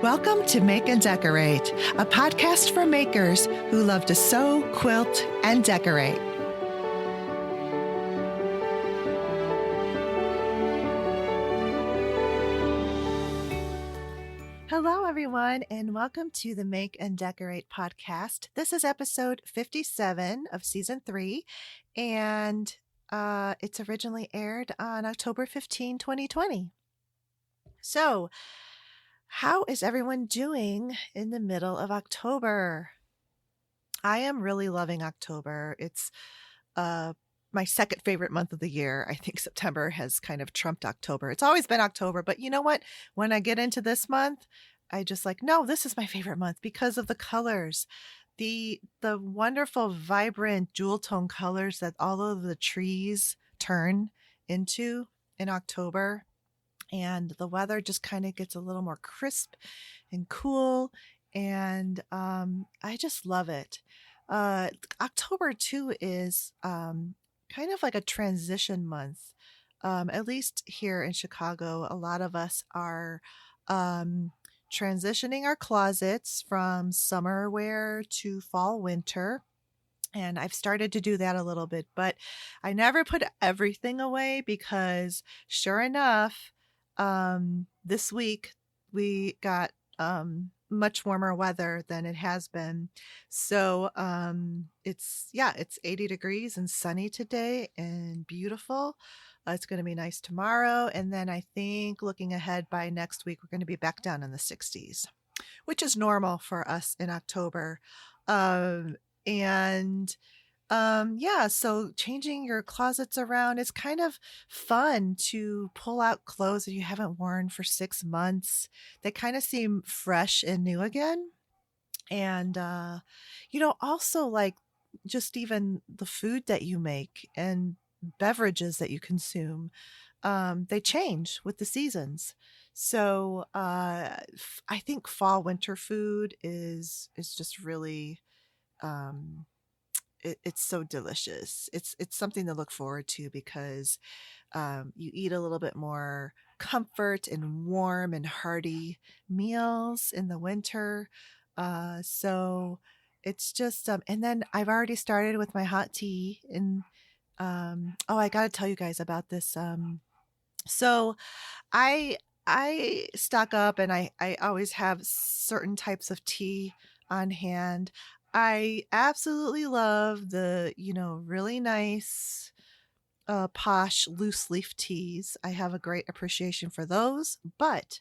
Welcome to Make and Decorate, a podcast for makers who love to sew, quilt, and decorate. Hello, everyone, and welcome to the Make and Decorate podcast. This is episode 57 of season 3, and it's originally aired on October 15, 2020. So, how is everyone doing in the middle of October? I am really loving October. It's my second favorite month of the year. I think September has kind of trumped October. It's always been October, but you know what? When I get into this month, I just like, no, this is my favorite month because of the colors. The wonderful, vibrant jewel tone colors that all of the trees turn into in October. And the weather just kind of gets a little more crisp and cool. And I just love it. October, too, is kind of like a transition month. At least here in Chicago, a lot of us are transitioning our closets from summer wear to fall winter. And I've started to do that a little bit, but I never put everything away because sure enough, this week we got much warmer weather than it has been. So it's 80 degrees and sunny today and beautiful. It's going to be nice tomorrow. And then I think looking ahead by next week, we're going to be back down in the 60s, which is normal for us in October. So changing your closets around is kind of fun to pull out clothes that you haven't worn for 6 months. They kind of seem fresh and new again. And, also like just even the food that you make and beverages that you consume, they change with the seasons. So I think fall winter food is just really it's so delicious. It's something to look forward to because you eat a little bit more comfort and warm and hearty meals in the winter. So it's just and then I've already started with my hot tea. And I got to tell you guys about this. So I stock up and I always have certain types of tea on hand. I absolutely love the, really nice, posh loose leaf teas. I have a great appreciation for those. But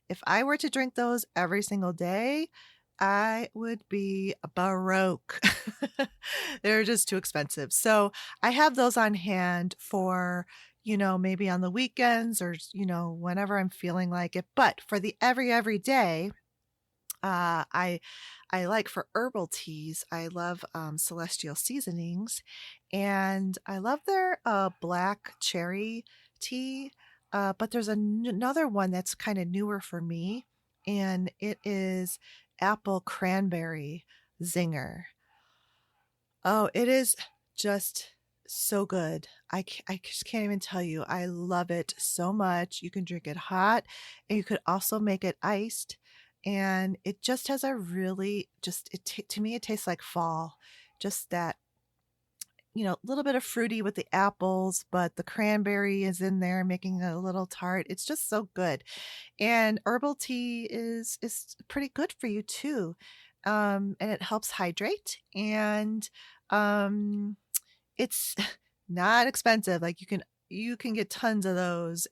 if I were to drink those every single day, I would be baroque. They're just too expensive. So I have those on hand for, maybe on the weekends or, whenever I'm feeling like it. But for the every day, I like for herbal teas. I love Celestial Seasonings, and I love their black cherry tea. But there's another one that's kind of newer for me, and it is apple cranberry zinger. Oh, it is just so good. I just can't even tell you. I love it so much. You can drink it hot, and you could also make it iced. And it just has a really to me, it tastes like fall. Just that, a little bit of fruity with the apples, but the cranberry is in there making it a little tart. It's just so good. And herbal tea is pretty good for you too. And it helps hydrate, and it's not expensive. Like you can get tons of those,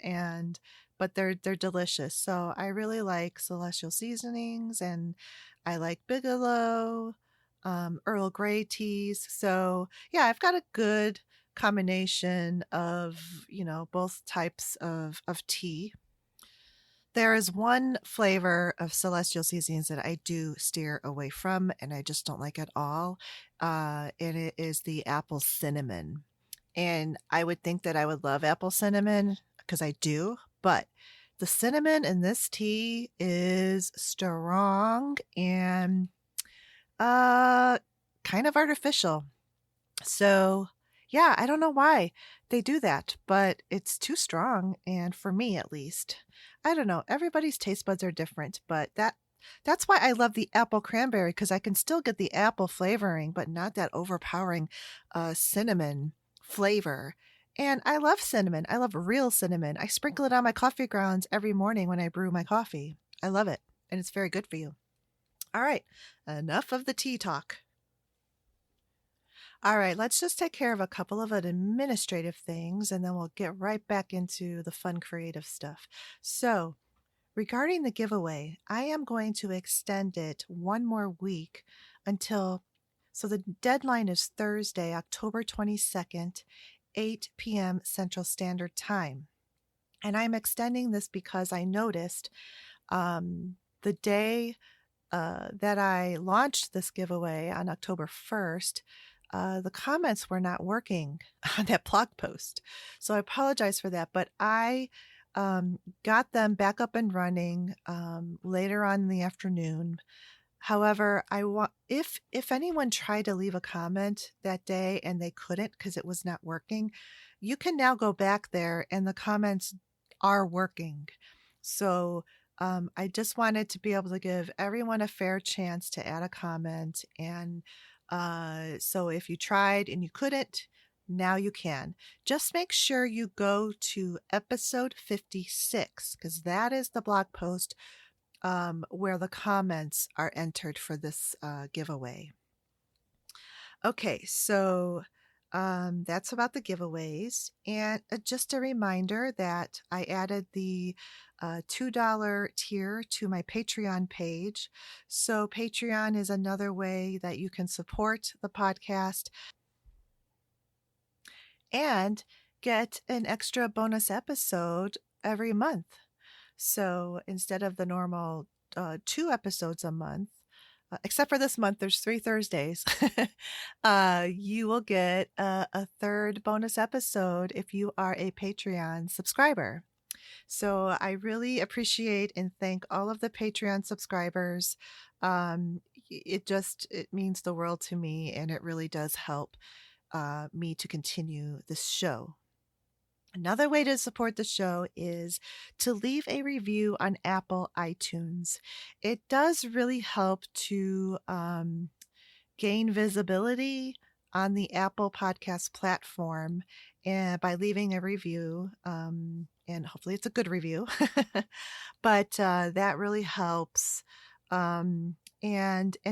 but they're delicious. So I really like Celestial Seasonings, and I like Bigelow, Earl Grey teas. So yeah, I've got a good combination of, both types of tea. There is one flavor of Celestial Seasonings that I do steer away from, and I just don't like at all. And it is the apple cinnamon. And I would think that I would love apple cinnamon because I do, but the cinnamon in this tea is strong and kind of artificial. So yeah, I don't know why they do that, but it's too strong. And for me, at least, I don't know. Everybody's taste buds are different, but that That's why I love the apple cranberry, because I can still get the apple flavoring, but not that overpowering cinnamon flavor. And I love cinnamon. I love real cinnamon. I sprinkle it on my coffee grounds every morning when I brew my coffee. I love it, and it's very good for you. All right, enough of the tea talk. All right, let's just take care of a couple of administrative things, and then we'll get right back into the fun creative stuff. So, regarding the giveaway, I am going to extend it one more week until, so the deadline is Thursday, October 22nd, 8 p.m. Central Standard Time. And I'm extending this because I noticed the day that I launched this giveaway on October 1st, the comments were not working on that blog post. So I apologize for that, but I got them back up and running later on in the afternoon. However, I want if anyone tried to leave a comment that day and they couldn't because it was not working, you can now go back there and the comments are working. So I just wanted to be able to give everyone a fair chance to add a comment. And so if you tried and you couldn't, now you can. Just make sure you go to episode 56, because that is the blog post where the comments are entered for this giveaway. Okay, so that's about the giveaways. And just a reminder that I added the $2 tier to my Patreon page. So Patreon is another way that you can support the podcast and get an extra bonus episode every month. So instead of the normal 2 episodes a month, except for this month, there's 3 Thursdays, you will get a third bonus episode if you are a Patreon subscriber. So I really appreciate and thank all of the Patreon subscribers. It means the world to me, and it really does help me to continue this show. Another way to support the show is to leave a review on Apple iTunes. It does really help to gain visibility on the Apple Podcast platform, and by leaving a review, and hopefully it's a good review, but that really helps. And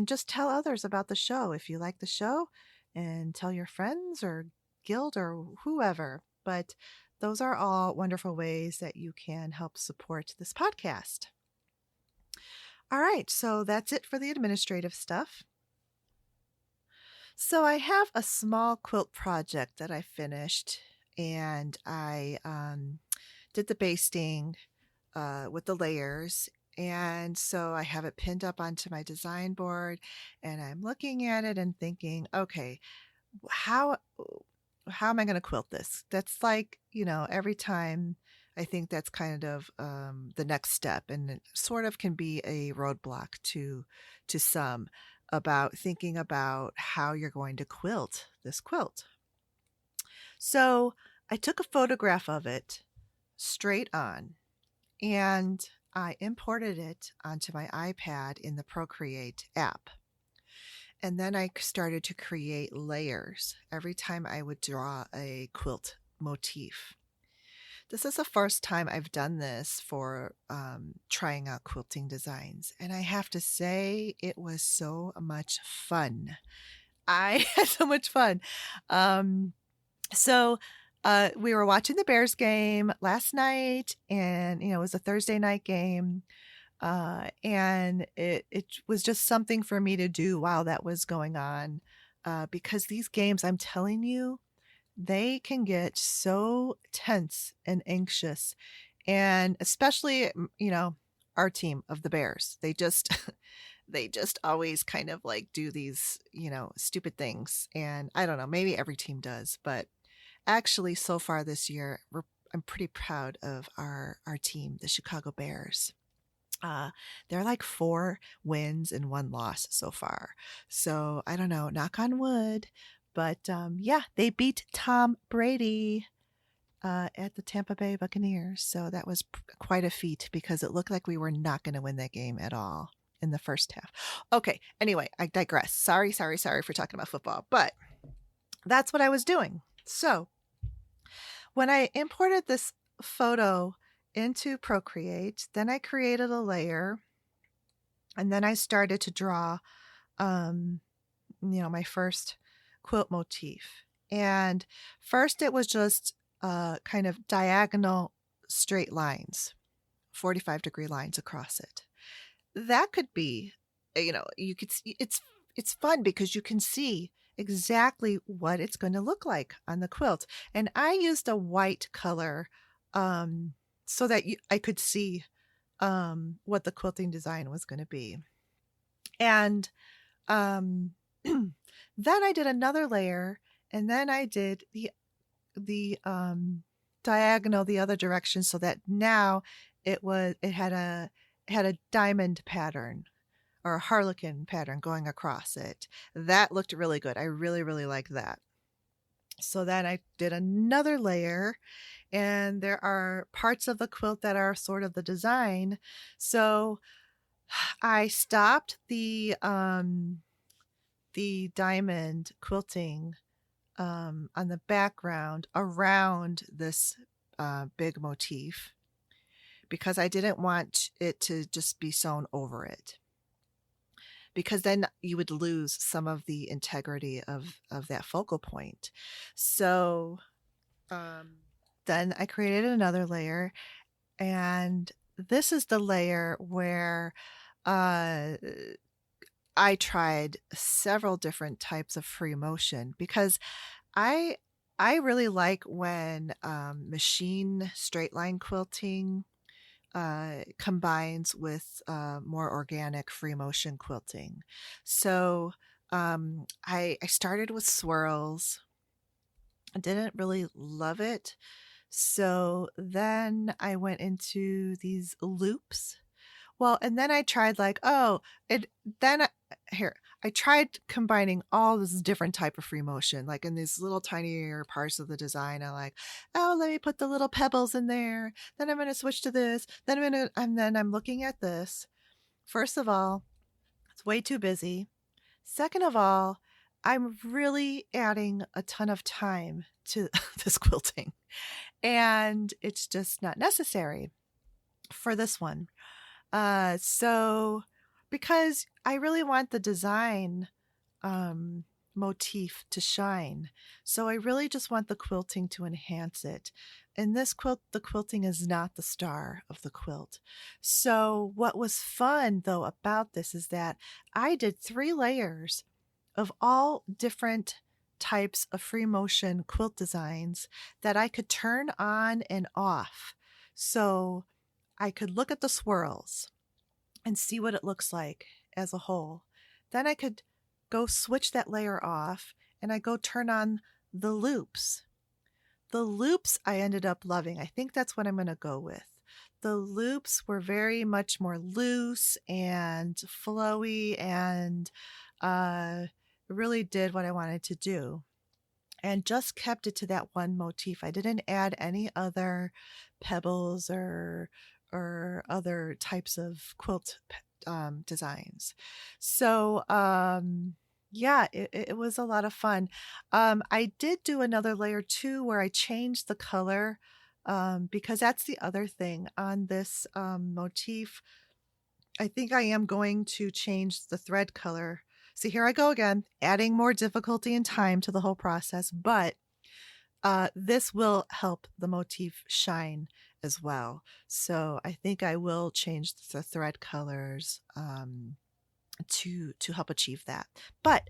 just tell others about the show if you like the show, and tell your friends or guild or whoever. But those are all wonderful ways that you can help support this podcast. All right, so that's it for the administrative stuff. So I have a small quilt project that I finished, and I did the basting with the layers. And so I have it pinned up onto my design board, and I'm looking at it and thinking, okay, how am I going to quilt this? That's like, every time I think that's kind of the next step, and it sort of can be a roadblock to some about thinking about how you're going to quilt this quilt. So I took a photograph of it straight on, and I imported it onto my iPad in the Procreate app. And then I started to create layers every time I would draw a quilt motif. This is the first time I've done this for trying out quilting designs. And I have to say, it was so much fun. I had so much fun. So we were watching the Bears game last night, and, it was a Thursday night game. And it was just something for me to do while that was going on, because these games, I'm telling you, they can get so tense and anxious, and especially, our team of the Bears, they just they just always kind of like do these, stupid things. And I don't know, maybe every team does, but actually so far this year, I'm pretty proud of our team, the Chicago Bears. They're like 4 wins and 1 loss so far. So I don't know, knock on wood. But yeah, they beat Tom Brady at the Tampa Bay Buccaneers. So that was quite a feat, because it looked like we were not going to win that game at all. in the first half. Okay, anyway, I digress. Sorry for talking about football, but that's what I was doing. So when I imported this photo into Procreate, then I created a layer, and then I started to draw, my first quilt motif. And first it was just kind of diagonal straight lines, 45-degree lines across it. That could be, you could see it's fun because you can see exactly what it's going to look like on the quilt. And I used a white color so that I could see what the quilting design was going to be. And um, then I did another layer, and then I did the diagonal the other direction, so that now it had a diamond pattern or a harlequin pattern going across it. That looked really good. I really, really like that. So then I did another layer, and there are parts of the quilt that are sort of the design. So I stopped the diamond quilting on the background around this big motif because I didn't want it to just be sewn over it, because then you would lose some of the integrity of that focal point. So then I created another layer, and this is the layer where I tried several different types of free motion, because I I really like when machine straight line quilting combines with more organic free motion quilting. So I started with swirls. I didn't really love it. So then I went into these loops. Well, and then I tried like, oh, it then here, I tried combining all this different type of free motion, like in these little tinier parts of the design. I like, oh, let me put the little pebbles in there. Then I'm going to switch to this. And then I'm looking at this. First of all, it's way too busy. Second of all, I'm really adding a ton of time to this quilting, and it's just not necessary for this one. So because I really want the design motif to shine. So I really just want the quilting to enhance it. In this quilt, the quilting is not the star of the quilt. So what was fun though about this is that I did 3 layers of all different types of free motion quilt designs that I could turn on and off. So I could look at the swirls and see what it looks like as a whole. Then I could go switch that layer off, and I go turn on the loops. The loops I ended up loving. I think that's what I'm going to go with. The loops were very much more loose and flowy, and really did what I wanted to do, and just kept it to that one motif. I didn't add any other pebbles or other types of quilt designs. So yeah, it was a lot of fun. I did do another layer too where I changed the color, because that's the other thing on this motif. I think I am going to change the thread color. See, here I go again, adding more difficulty and time to the whole process, but this will help the motif shine as well. So I think I will change the thread colors to help achieve that. But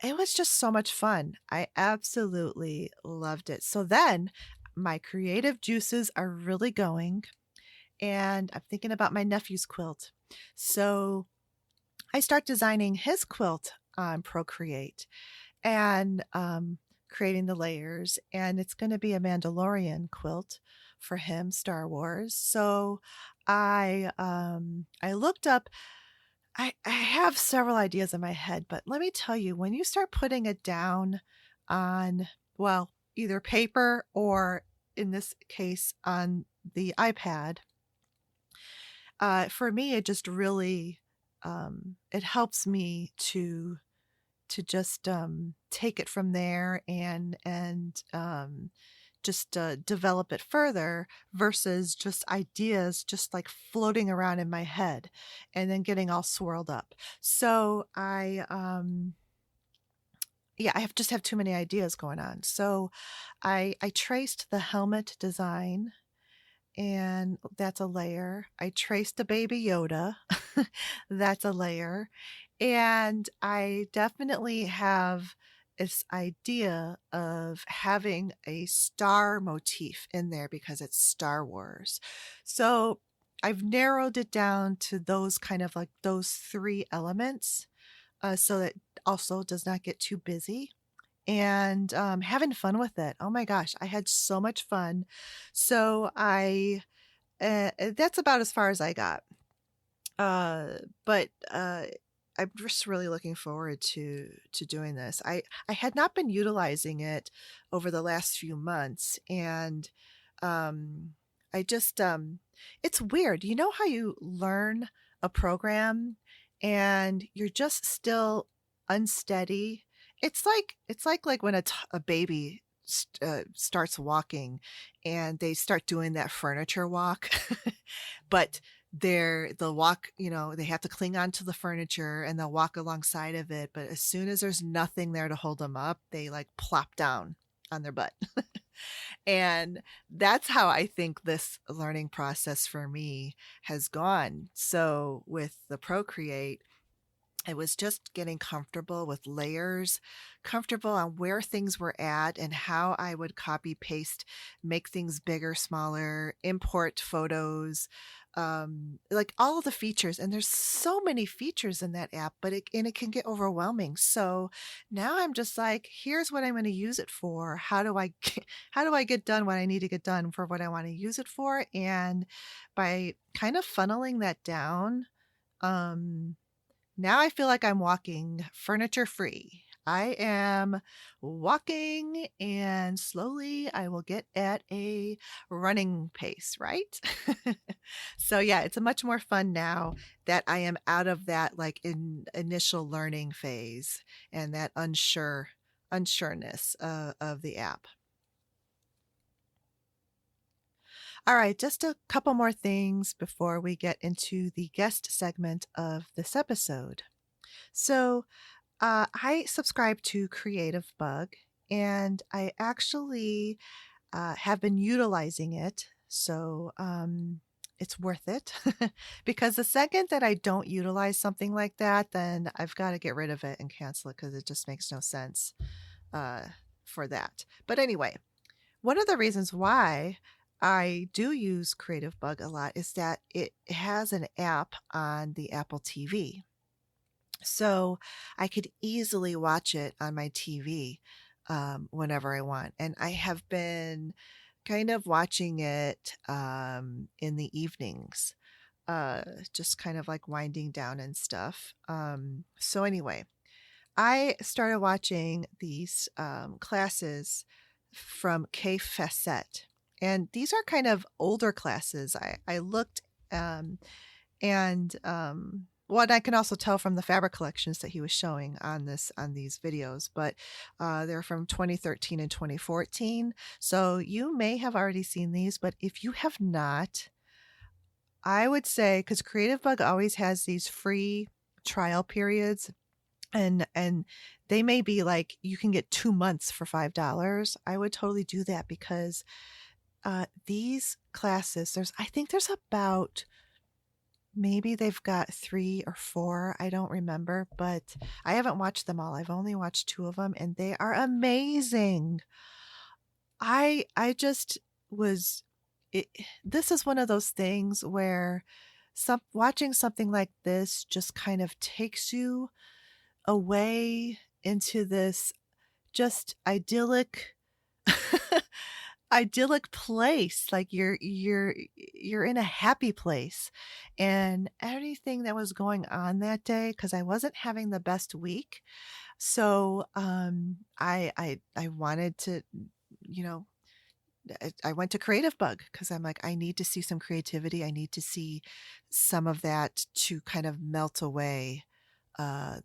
it was just so much fun. I absolutely loved it. So then my creative juices are really going, and I'm thinking about my nephew's quilt. So I start designing his quilt on Procreate, and creating the layers, and it's going to be a Mandalorian quilt for him, Star Wars. So I looked up. I have several ideas in my head, but let me tell you, when you start putting it down on, well, either paper or in this case on the iPad, for me it just really it helps me to just take it from there and just develop it further versus just ideas just like floating around in my head and then getting all swirled up. So I have just have too many ideas going on. So I traced the helmet design, and that's a layer. I traced the Baby Yoda. That's a layer. And I definitely have this idea of having a star motif in there because it's Star Wars. So I've narrowed it down to those kind of like those three elements, so that also does not get too busy, and having fun with it. Oh my gosh, I had so much fun. So that's about as far as I got. But I'm just really looking forward to doing this. I had not been utilizing it over the last few months, and um, I just it's weird. You know how you learn a program and you're just still unsteady. It's like when a baby starts walking and they start doing that furniture walk, but they'll walk, they have to cling onto the furniture and they'll walk alongside of it, but as soon as there's nothing there to hold them up, they like plop down on their butt. And that's how I think this learning process for me has gone. So with the Procreate, it was just getting comfortable with layers, comfortable on where things were at and how I would copy paste, make things bigger, smaller, import photos, like all of the features. And there's so many features in that app, but it can get overwhelming. So now I'm just like, here's what I'm going to use it for. How do I get done what I need to get done for what I want to use it for? And by kind of funneling that down, um, now I feel like I'm walking furniture free. I am walking, and slowly I will get at a running pace, right? So yeah, it's a much more fun now that I am out of that like initial learning phase and that unsureness of the app. All right, just a couple more things before we get into the guest segment of this episode. So, I subscribe to Creative Bug, and I actually have been utilizing it. So, it's worth it because the second that I don't utilize something like that, then I've got to get rid of it and cancel it because it just makes no sense uh, for that. But anyway, one of the reasons why I do use Creative Bug a lot is that it has an app on the Apple TV. So I could easily watch it on my TV whenever I want. And I have been kind of watching it in the evenings, just kind of like winding down and stuff. So, anyway, I started watching these classes from K-Facet. And these are kind of older classes. I looked um, and well, I can also tell from the fabric collections that he was showing on these videos, but they're from 2013 and 2014. So you may have already seen these, but if you have not, I would say, because Creative Bug always has these free trial periods, and they may be like you can get 2 months for $5. I would totally do that because these classes, I think there's about, maybe they've got 3 or 4, I don't remember, but I haven't watched them all. I've only watched 2 of them, and they are amazing. I just was it, this is one of those things where watching something like this just kind of takes you away into this just idyllic place, like you're in a happy place. And everything that was going on that day, because I wasn't having the best week, so I wanted to, you know I went to Creative Bug because I'm like, I need to see some creativity. I need to see some of that to kind of melt away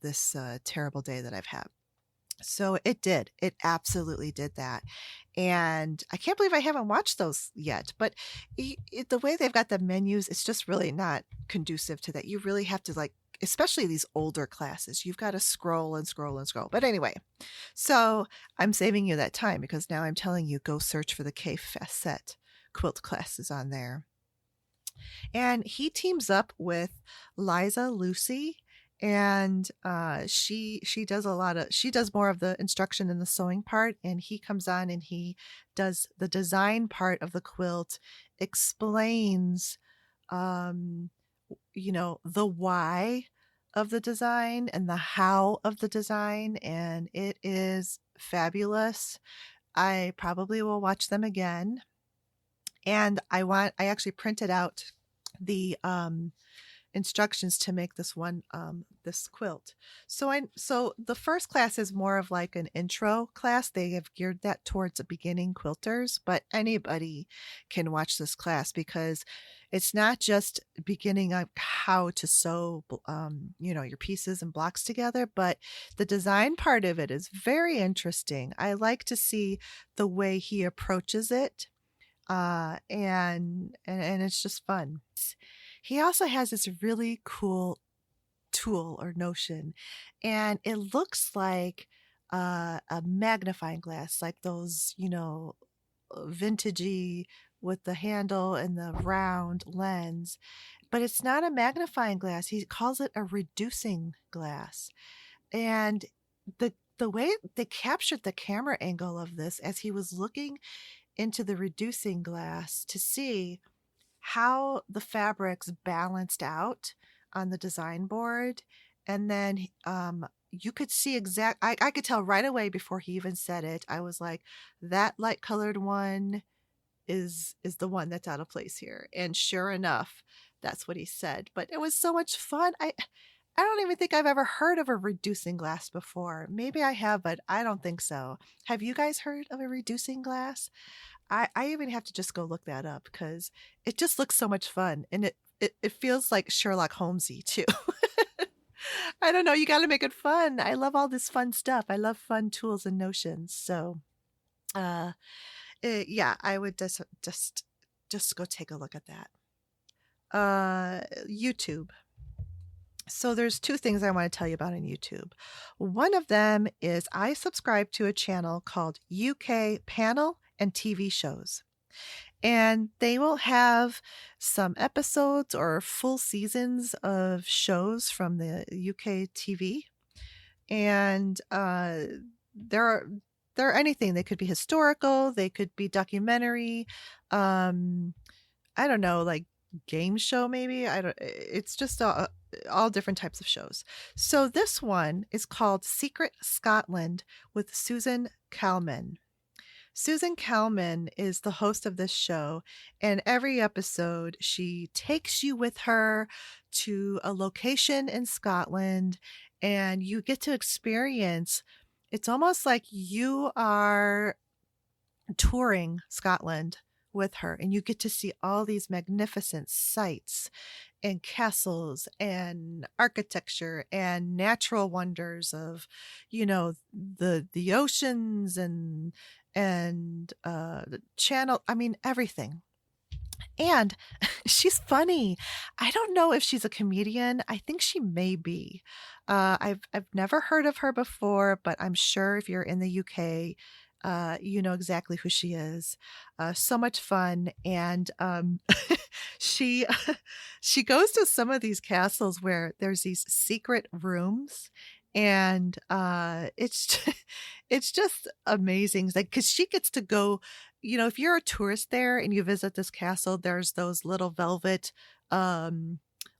this terrible day that I've had. So it did. It absolutely did that. And I can't believe I haven't watched those yet. But the way they've got the menus, it's just really not conducive to that. You really have to, like, especially these older classes, you've got to scroll and scroll and scroll. But anyway, so I'm saving you that time because now I'm telling you, go search for the K Facet quilt classes on there. And he teams up with Liza Lucy, and she does she does more of the instruction and the sewing part, and he comes on and he does the design part of the quilt, explains um the why of the design and the how of the design, and it is fabulous. I probably will watch them again. And I actually printed out the instructions to make this quilt. So the first class is more of like an intro class. They have geared that towards the beginning quilters, but anybody can watch this class because it's not just beginning on how to sew your pieces and blocks together, but the design part of it is very interesting. I like to see the way he approaches it, and it's just fun. He also has this really cool tool or notion, and it looks like a magnifying glass, like those vintagey with the handle and the round lens, but it's not a magnifying glass. He calls it a reducing glass. And the way they captured the camera angle of this as he was looking into the reducing glass to see how the fabrics balanced out on the design board. And then you could see I could tell right away before he even said it. I was like, that light colored one is the one that's out of place here. And sure enough, that's what he said. But it was so much fun. I don't even think I've ever heard of a reducing glass before. Maybe I have, but I don't think so. Have you guys heard of a reducing glass? I even have to just go look that up because it just looks so much fun, and it feels like Sherlock Holmesy too. I don't know. You got to make it fun. I love all this fun stuff. I love fun tools and notions. So, yeah, I would just go take a look at that. YouTube. So there's two things I want to tell you about on YouTube. One of them is I subscribe to a channel called UK Panel and TV Shows. And they will have some episodes or full seasons of shows from the UK TV. And they're anything. They could be historical, they could be documentary. I don't know, like game show maybe. It's just all different types of shows. So this one is called Secret Scotland with Susan Calman. Susan Calman is the host of this show, and every episode she takes you with her to a location in Scotland, and you get to experience, it's almost like you are touring Scotland with her, and you get to see all these magnificent sights and castles and architecture and natural wonders of the oceans and the channel. I mean, everything. And she's funny. I don't know if she's a comedian. I think she may be. I've never heard of her before, but I'm sure if you're in the UK, you know exactly who she is. So much fun. And she she goes to some of these castles where there's these secret rooms, and it's just amazing. Like, because she gets to go, if you're a tourist there and you visit this castle, there's those little velvet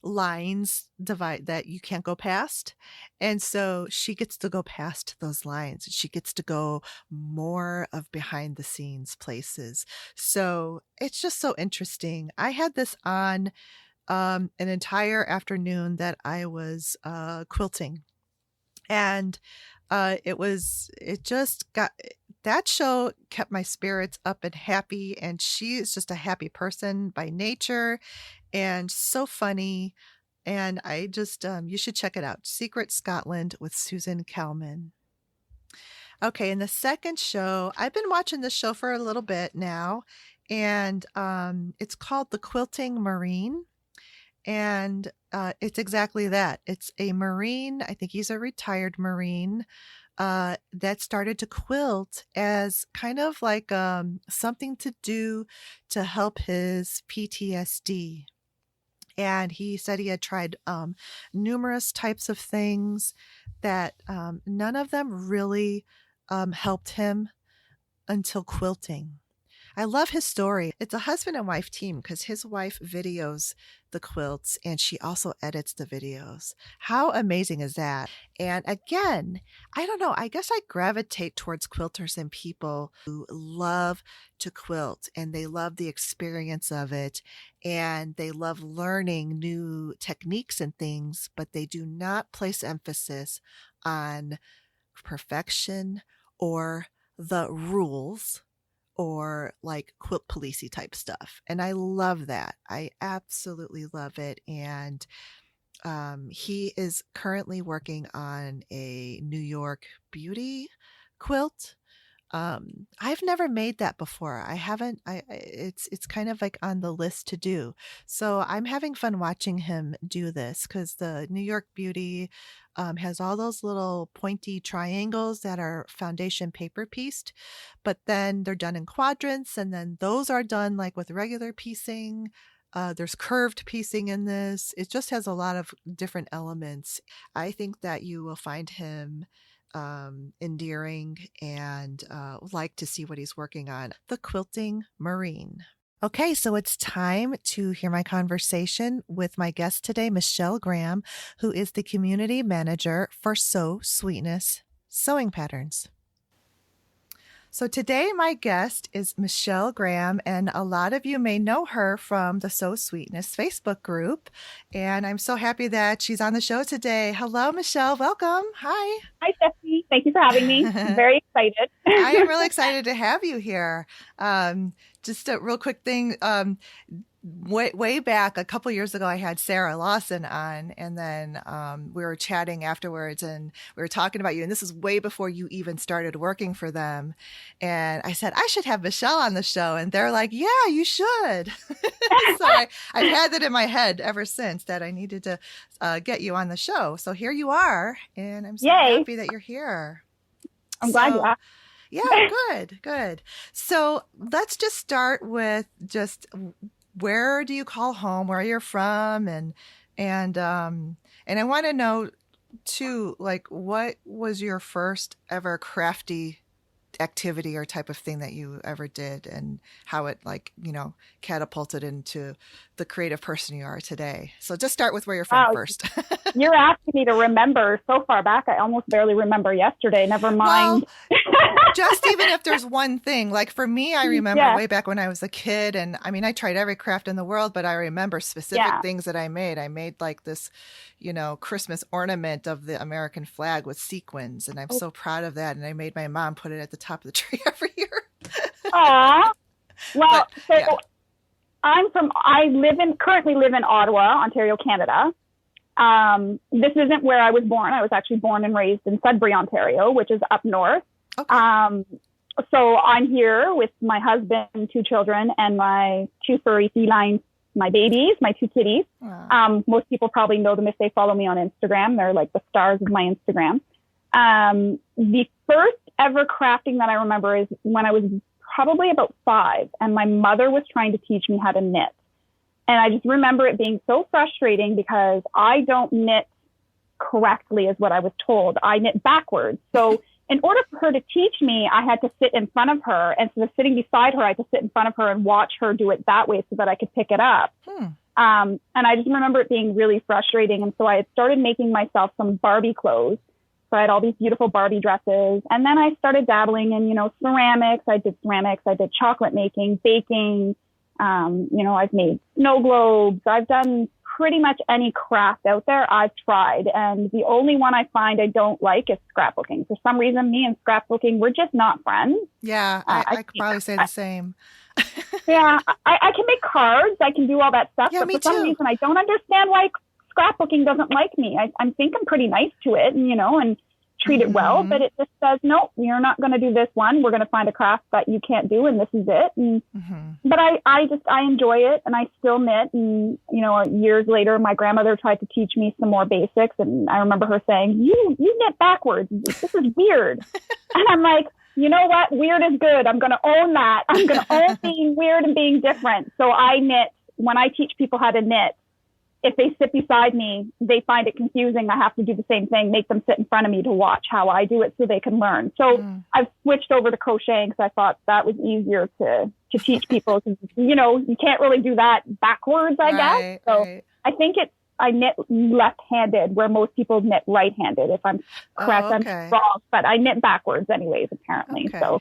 lines divide that you can't go past, and so she gets to go past those lines. She gets to go more of behind the scenes places. So it's just so interesting. I had this on an entire afternoon that I was quilting, and that show kept my spirits up and happy. And she is just a happy person by nature and so funny. And I just, you should check it out. Secret Scotland with Susan Kalman. Okay, and the second show, I've been watching this show for a little bit now, and it's called The Quilting Marine. And it's exactly that. It's a Marine, I think he's a retired Marine, that started to quilt as kind of like something to do to help his PTSD. And he said he had tried numerous types of things that none of them really helped him until quilting. I love his story. It's a husband and wife team because his wife videos the quilts and she also edits the videos. How amazing is that? And again, I don't know, I guess I gravitate towards quilters and people who love to quilt and they love the experience of it and they love learning new techniques and things, but they do not place emphasis on perfection or the rules or like quilt policey type stuff. And I love that. I absolutely love it. And he is currently working on a New York beauty quilt. I've never made that before. I haven't, it's kind of like on the list to do. So I'm having fun watching him do this because the New York Beauty has all those little pointy triangles that are foundation paper pieced, but then they're done in quadrants and then those are done like with regular piecing. There's curved piecing in this. It just has a lot of different elements. I think that you will find him endearing and like to see what he's working on. The Quilting Marine. Okay, so it's time to hear my conversation with my guest today, Michelle Graham, who is the community manager for Sew Sweetness Sewing Patterns. So today my guest is Michelle Graham, and a lot of you may know her from the Sew Sweetness Facebook group. And I'm so happy that she's on the show today. Hello, Michelle. Welcome. Hi. Hi, Stephanie. Thank you for having me. I'm very excited. I am really excited to have you here. Just a real quick thing. Way back a couple years ago, I had Sarah Lawson on, and then we were chatting afterwards, and we were talking about you. And this is way before you even started working for them. And I said I should have Michelle on the show, and they're like, "Yeah, you should." So I've had that in my head ever since that I needed to get you on the show. So here you are, and I'm so happy that you're here. I'm glad you asked. Yeah, good. So let's just start with just where do you call home? Where you're from, and I want to know too, like, what was your first ever crafty activity or type of thing that you ever did, and how it catapulted into the creative person you are today. So just start with where you're from first. You're asking me to remember so far back. I almost barely remember yesterday. Never mind. Well, just even if there's one thing, like for me, I remember way back when I was a kid, and I mean, I tried every craft in the world, but I remember specific things that I made. I made like this, Christmas ornament of the American flag with sequins, and I'm so proud of that. And I made my mom put it at the top of the tree every year. Aw. Well, currently live in Ottawa, Ontario, Canada. This isn't where I was born. I was actually born and raised in Sudbury, Ontario, which is up north. Okay. So I'm here with my husband, 2 children, and my 2 furry felines, my babies, my 2 kitties. Wow. Most people probably know them if they follow me on Instagram. They're like the stars of my Instagram. The first ever crafting that I remember is when I was probably about 5, and my mother was trying to teach me how to knit. And I just remember it being so frustrating because I don't knit correctly is what I was told. I knit backwards. So in order for her to teach me, I had to sit in front of her. And instead of sitting beside her, I had to sit in front of her and watch her do it that way so that I could pick it up. And I just remember it being really frustrating. And so I had started making myself some Barbie clothes. So I had all these beautiful Barbie dresses. And then I started dabbling in, ceramics. I did chocolate making, baking. I've made snow globes. I've done pretty much any craft out there I've tried. And the only one I find I don't like is scrapbooking. For some reason, me and scrapbooking, we're just not friends. Yeah, I could probably say the same. Yeah, I can make cards. I can do all that stuff. Yeah, but me for some too. reason, I don't understand why scrapbooking doesn't like me. I think I'm pretty nice to it, and, and treat it well, but it just says, no, you're not going to do this one. We're going to find a craft that you can't do, and this is it. And, but I enjoy it, and I still knit. And, years later, my grandmother tried to teach me some more basics. And I remember her saying, you knit backwards. This is weird. And I'm like, you know what? Weird is good. I'm going to own that. I'm going to own being weird and being different. So I knit. When I teach people how to knit, if they sit beside me, they find it confusing. I have to do the same thing, make them sit in front of me to watch how I do it so they can learn. So I've switched over to crocheting because I thought that was easier to teach people. Because, you can't really do that backwards, I guess. So I think I knit left-handed where most people knit right-handed. If I'm correct, I'm wrong. But I knit backwards anyways, apparently. Okay. So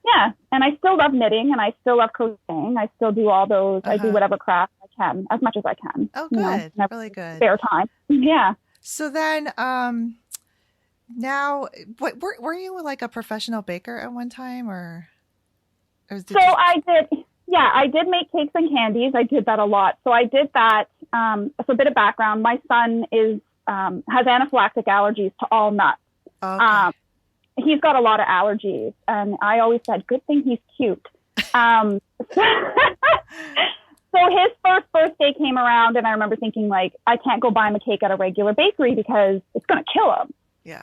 yeah, and I still love knitting and I still love crocheting. I still do all those. I do whatever craft I can, as much as I can. Oh, good. Really good. Spare time. Yeah. So then, now, were you like a professional baker at one time, or I did. Yeah, I did make cakes and candies. I did that a lot. So I did that. So a bit of background. My son has anaphylactic allergies to all nuts. Okay. He's got a lot of allergies, and I always said, good thing he's cute. So his first birthday came around, and I remember thinking, like, I can't go buy him a cake at a regular bakery because it's going to kill him. Yeah.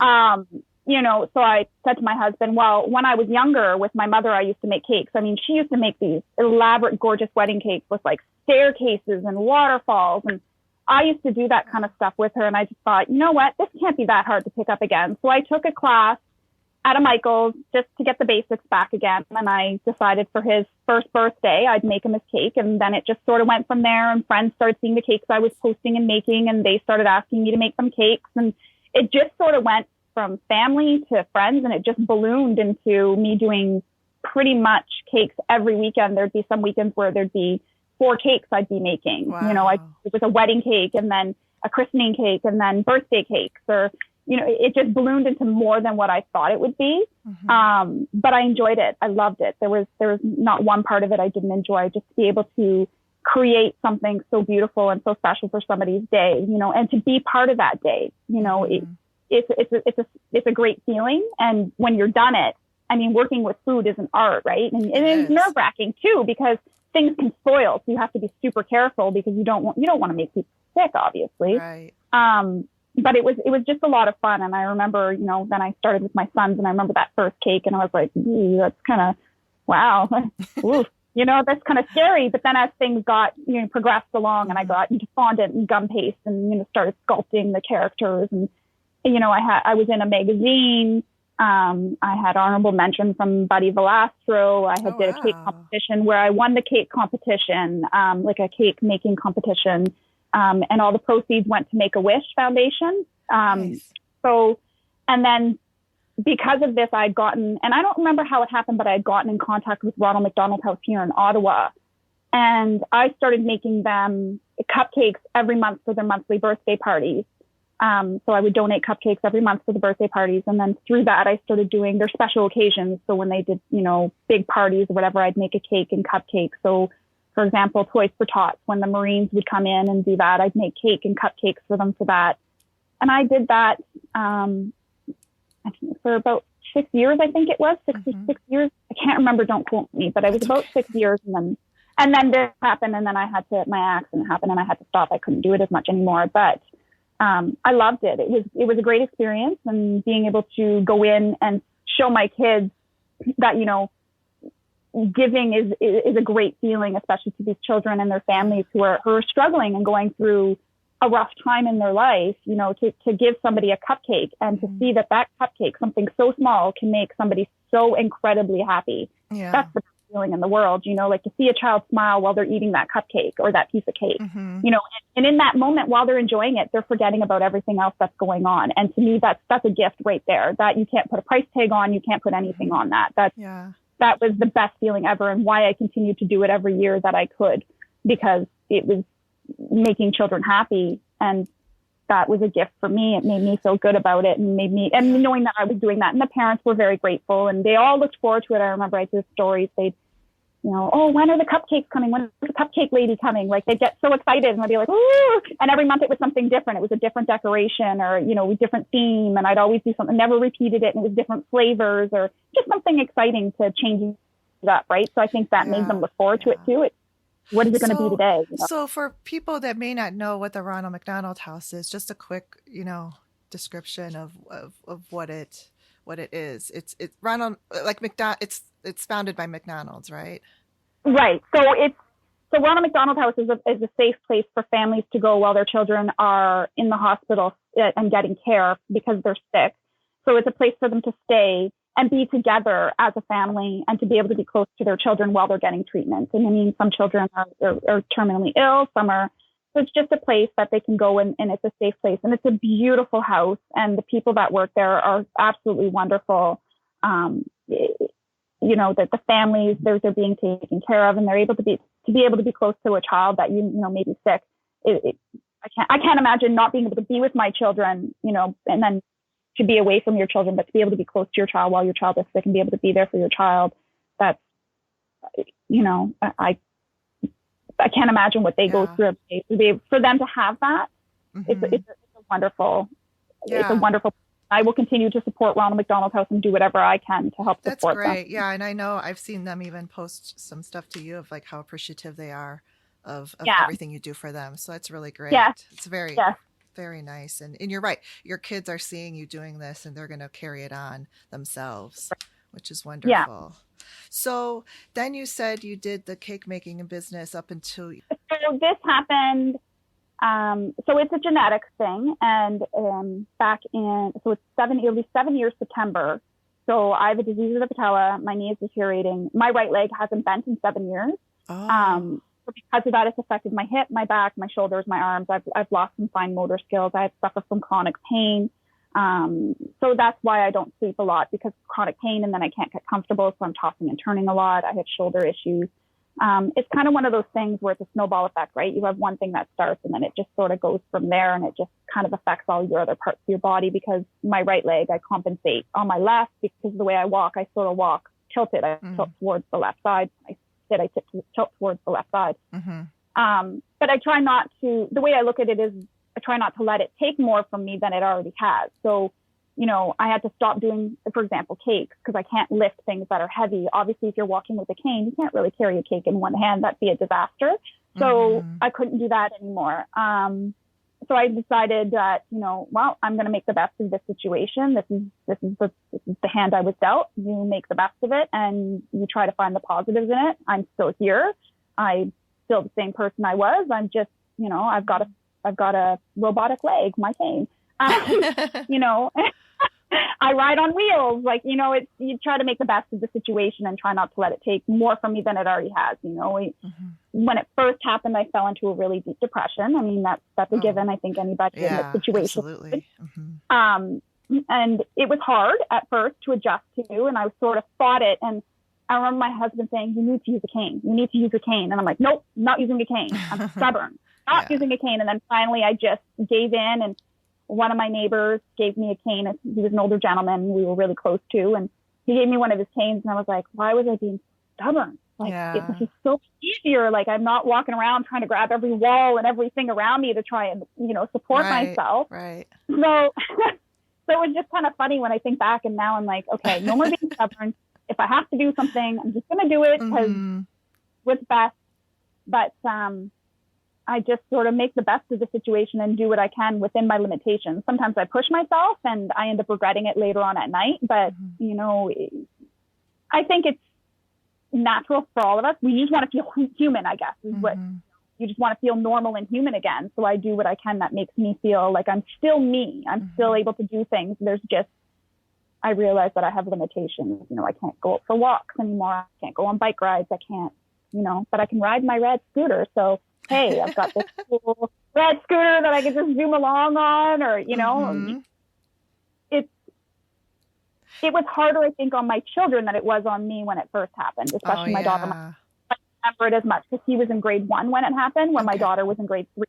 So I said to my husband, well, when I was younger with my mother, I used to make cakes. I mean, she used to make these elaborate, gorgeous wedding cakes with like staircases and waterfalls. And I used to do that kind of stuff with her. And I just thought, you know what, this can't be that hard to pick up again. So I took a class at a Michael's just to get the basics back again. And I decided for his first birthday, I'd make him his cake. And then it just sort of went from there. And friends started seeing the cakes I was posting and making, and they started asking me to make them cakes. And it just sort of went from family to friends, and it just ballooned into me doing pretty much cakes every weekend. There'd be some weekends where there'd be 4 cakes I'd be making. Wow. It was a wedding cake and then a christening cake and then birthday cakes, or, it just ballooned into more than what I thought it would be. But I enjoyed it. I loved it. There was not one part of it I didn't enjoy. Just to be able to create something so beautiful and so special for somebody's day, and to be part of that day, it's a great feeling. And when you're done it, I mean, working with food is an art, right? And it is nerve wracking too, because things can spoil. So you have to be super careful because you don't want to make people sick, obviously. Right. But it was just a lot of fun. And I remember, then I started with my sons, and I remember that first cake, and I was like, that's kind of, wow. Ooh, that's kind of scary. But then as things got, progressed along, and I got into fondant and gum paste and, started sculpting the characters, and, I was in a magazine. I had honorable mention from Buddy Velastro. I did a cake competition where I won the cake competition, like a cake making competition. And all the proceeds went to Make-A-Wish Foundation. Nice. So, and then because of this, I'd gotten, and I don't remember how it happened, but I had gotten in contact with Ronald McDonald House here in Ottawa. And I started making them cupcakes every month for their monthly birthday parties. So I would donate cupcakes every month for the birthday parties. And then through that, I started doing their special occasions. So when they did, big parties or whatever, I'd make a cake and cupcake. So for example, Toys for Tots, when the Marines would come in and do that, I'd make cake and cupcakes for them for that. And I did that, I think for about 6 years, I think it was 6 years. I can't remember. Don't quote me, but it was about 6 years. And then this happened. And then my accident happened, and I had to stop. I couldn't do it as much anymore, but I loved it. It was a great experience, and being able to go in and show my kids that, giving is a great feeling, especially to these children and their families who are struggling and going through a rough time in their life, to give somebody a cupcake and to see that cupcake, something so small, can make somebody so incredibly happy. Yeah. That's the best feeling in the world, like to see a child smile while they're eating that cupcake or that piece of cake, and in that moment, while they're enjoying it, they're forgetting about everything else that's going on. And to me, that's a gift right there that you can't put a price tag on. You can't put anything on that. That was the best feeling ever, and why I continued to do it every year that I could, because it was making children happy. And that was a gift for me. It made me feel good about it, and and knowing that I was doing that. And the parents were very grateful, and they all looked forward to it. I remember I did stories. They'd, oh, when are the cupcakes coming? When is the cupcake lady coming? Like, they'd get so excited, and they'd be like, ooh. And every month it was something different. It was a different decoration, or, a different theme. And I'd always do something, never repeated it. And it was different flavors, or just something exciting to change it up. Right. So I think that made them look forward to it too. What is it going to be today? So for people that may not know what the Ronald McDonald House is, just a quick, description of what it is. It's Ronald, like it's founded by McDonald's, right? Right. So Ronald McDonald House is a safe place for families to go while their children are in the hospital and getting care because they're sick. So it's a place for them to stay and be together as a family, and to be able to be close to their children while they're getting treatment. And I mean, some children are terminally ill, some are. So it's just a place that they can go and it's a safe place. And it's a beautiful house, and the people that work there are absolutely wonderful. That the families, they're being taken care of, and they're able to be close to a child that may be sick. I can't imagine not being able to be with my children, and then to be away from your children, but to be able to be close to your child while your child is sick and be able to be there for your child. That's, I can't imagine what they go through for them to have that. Mm-hmm. It's a wonderful, it's a wonderful. I will continue to support Ronald McDonald House and do whatever I can to help support them. That's great. Yeah. And I know I've seen them even post some stuff to you of like how appreciative they are of everything you do for them. So that's really great. Yeah. It's very nice. And you're right. Your kids are seeing you doing this, and they're going to carry it on themselves, which is wonderful. Yeah. So then you said you did the cake making business up until. So this happened. So it's a genetics thing. And it'll be 7 years September. So I have a disease of the patella. My knee is deteriorating. My right leg hasn't bent in 7 years. Oh. So because of that, it's affected my hip, my back, my shoulders, my arms. I've lost some fine motor skills. I suffer from chronic pain. So that's why I don't sleep a lot, because of chronic pain, and then I can't get comfortable. So I'm tossing and turning a lot. I have shoulder issues. It's kind of one of those things where it's a snowball effect, right? You have one thing that starts, and then it just sort of goes from there, and it just kind of affects all your other parts of your body. Because my right leg, I compensate on my left because of the way I walk. I sort of walk tilted. I tilt towards the left side. I tilt towards the left side. Mm-hmm. But I try not to, the way I look at it is I try not to let it take more from me than it already has. So, I had to stop doing, for example, cakes, because I can't lift things that are heavy. Obviously, if you're walking with a cane, you can't really carry a cake in one hand. That'd be a disaster. So I couldn't do that anymore. So I decided that, I'm going to make the best of this situation. This is the hand I was dealt. You make the best of it, and you try to find the positives in it. I'm still here. I'm still the same person I was. I'm just, I've got a robotic leg, my cane. I ride on wheels. Like, you try to make the best of the situation and try not to let it take more from me than it already has. When it first happened, I fell into a really deep depression. I mean, that's a given. I think anybody in that situation. Absolutely. And it was hard at first to adjust to, and I sort of fought it. And I remember my husband saying, you need to use a cane. You need to use a cane. And I'm like, nope, not using a cane. I'm stubborn, not using a cane. And then finally I just gave in, and one of my neighbors gave me a cane. He was an older gentleman we were really close to, and he gave me one of his canes, and I was like, why was I being stubborn? Like, this is so easier. Like, I'm not walking around trying to grab every wall and everything around me to try and, support myself. Right. So it was just kind of funny when I think back, and now I'm like, okay, no more being stubborn. If I have to do something, I'm just going to do it because what's best. But, I just sort of make the best of the situation and do what I can within my limitations. Sometimes I push myself and I end up regretting it later on at night. But, I think it's natural for all of us. We just want to feel human, I guess, is what you just want to feel normal and human again. So I do what I can that makes me feel like I'm still me. I'm still able to do things. I realize that I have limitations. I can't go out for walks anymore. I can't go on bike rides. I can't, but I can ride my red scooter. So hey, I've got this cool red scooter that I can just zoom along on, or, it was harder, I think, on my children than it was on me when it first happened, especially my daughter. remember it as much because he was in grade 1 when it happened, when my daughter was in grade 3.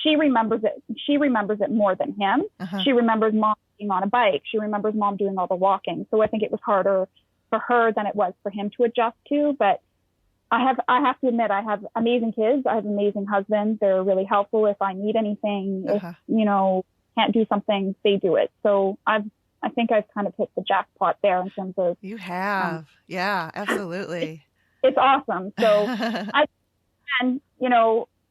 She remembers it. She remembers it more than him. She remembers mom being on a bike. She remembers mom doing all the walking. So I think it was harder for her than it was for him to adjust to. But I have to admit, I have amazing kids. I have an amazing husband. They're really helpful if I need anything. If, can't do something, they do it. So I think I've kind of hit the jackpot there in terms of. You have. Yeah, absolutely. It's awesome. So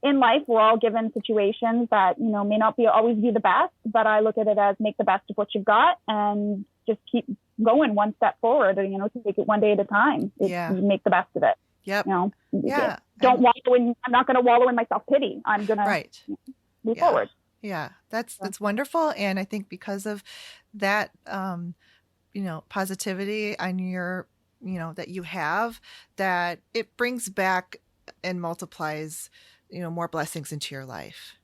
in life, we're all given situations that, may not always be the best, but I look at it as make the best of what you've got and just keep going one step forward, take it one day at a time. You make the best of it. Yep. Don't wallow in, I'm not going to wallow in my self-pity. I'm going to move forward. Yeah, that's wonderful. And I think because of that, positivity on your, that you have, that it brings back and multiplies, more blessings into your life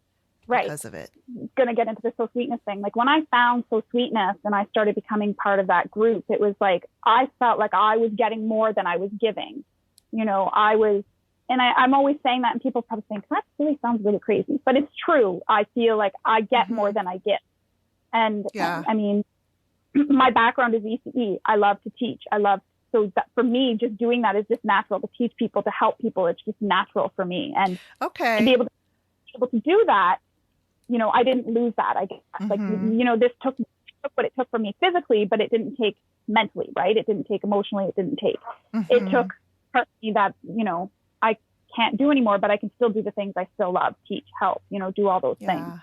because of it. Going to get into the So Sweetness thing. Like when I found So Sweetness and I started becoming part of that group, it was like, I felt like I was getting more than I was giving. I'm always saying that, and people probably think that really sounds really crazy, but it's true. I feel like I get more than I give. And I mean, my background is ECE. I love to teach. So that for me, just doing that is just natural to teach people, to help people. It's just natural for me. And to be able to do that, I didn't lose that. I guess this took what it took for me physically, but it didn't take mentally, right? It didn't take emotionally. It didn't take, it took personally that, I can't do anymore, but I can still do the things I still love, teach, help, do all those things.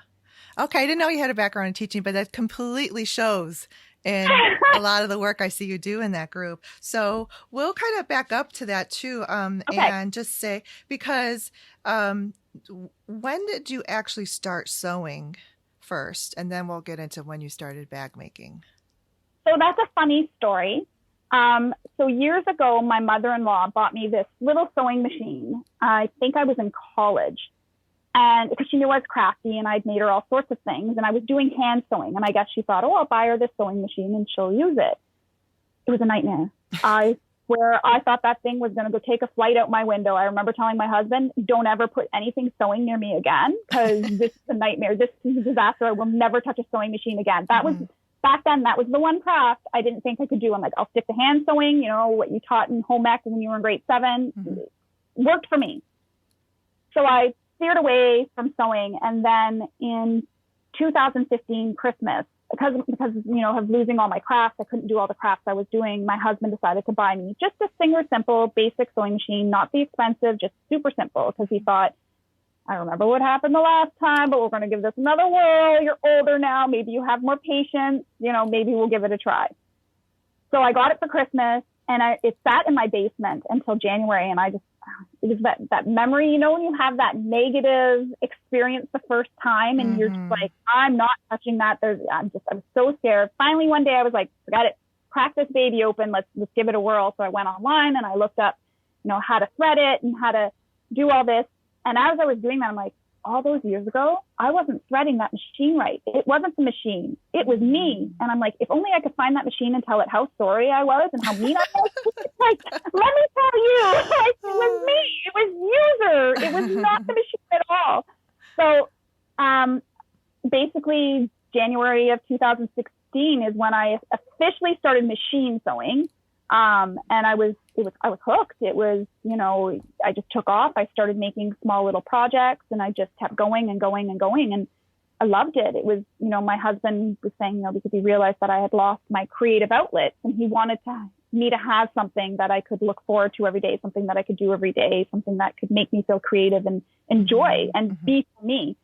Okay. I didn't know you had a background in teaching, but that completely shows in a lot of the work I see you do in that group. So we'll kind of back up to that too. And just say, because when did you actually start sewing first? And then we'll get into when you started bag making. So that's a funny story. So years ago, my mother-in-law bought me this little sewing machine. I think I was in college. And because she knew I was crafty and I'd made her all sorts of things, and I was doing hand sewing, and I guess she thought, I'll buy her this sewing machine and she'll use it. It was a nightmare. I swear, I thought that thing was going to go take a flight out my window. I remember telling my husband, don't ever put anything sewing near me again, because this is a nightmare. This is a disaster. I will never touch a sewing machine again. That was back then. That was the one craft I didn't think I could do. I'm like, I'll stick to hand sewing, what you taught in home ec when you were in grade 7, worked for me. So I steered away from sewing. And then in 2015 Christmas, because of losing all my crafts, I couldn't do all the crafts I was doing. My husband decided to buy me just a Singer Simple basic sewing machine, not the expensive, just super simple, because he thought, I remember what happened the last time, but we're going to give this another whirl. You're older now. Maybe you have more patience. Maybe we'll give it a try. So I got it for Christmas, and it sat in my basement until January. And it was that memory, when you have that negative experience the first time and you're just like, I'm not touching that. I was so scared. Finally, one day I was like, forget it, crack this baby open. Let's give it a whirl. So I went online and I looked up, how to thread it and how to do all this. And as I was doing that, I'm like, all those years ago, I wasn't threading that machine right. It wasn't the machine. It was me. And I'm like, if only I could find that machine and tell it how sorry I was and how mean I was. Like, let me tell you, it was me. It was user. It was not the machine at all. So basically, January of 2016 is when I officially started machine sewing. And I was hooked. It was, I just took off. I started making small little projects and I just kept going and going and going. And I loved it. It was, my husband was saying, because he realized that I had lost my creative outlets and he wanted me to have something that I could look forward to every day, something that I could do every day, something that could make me feel creative and enjoy and be for me.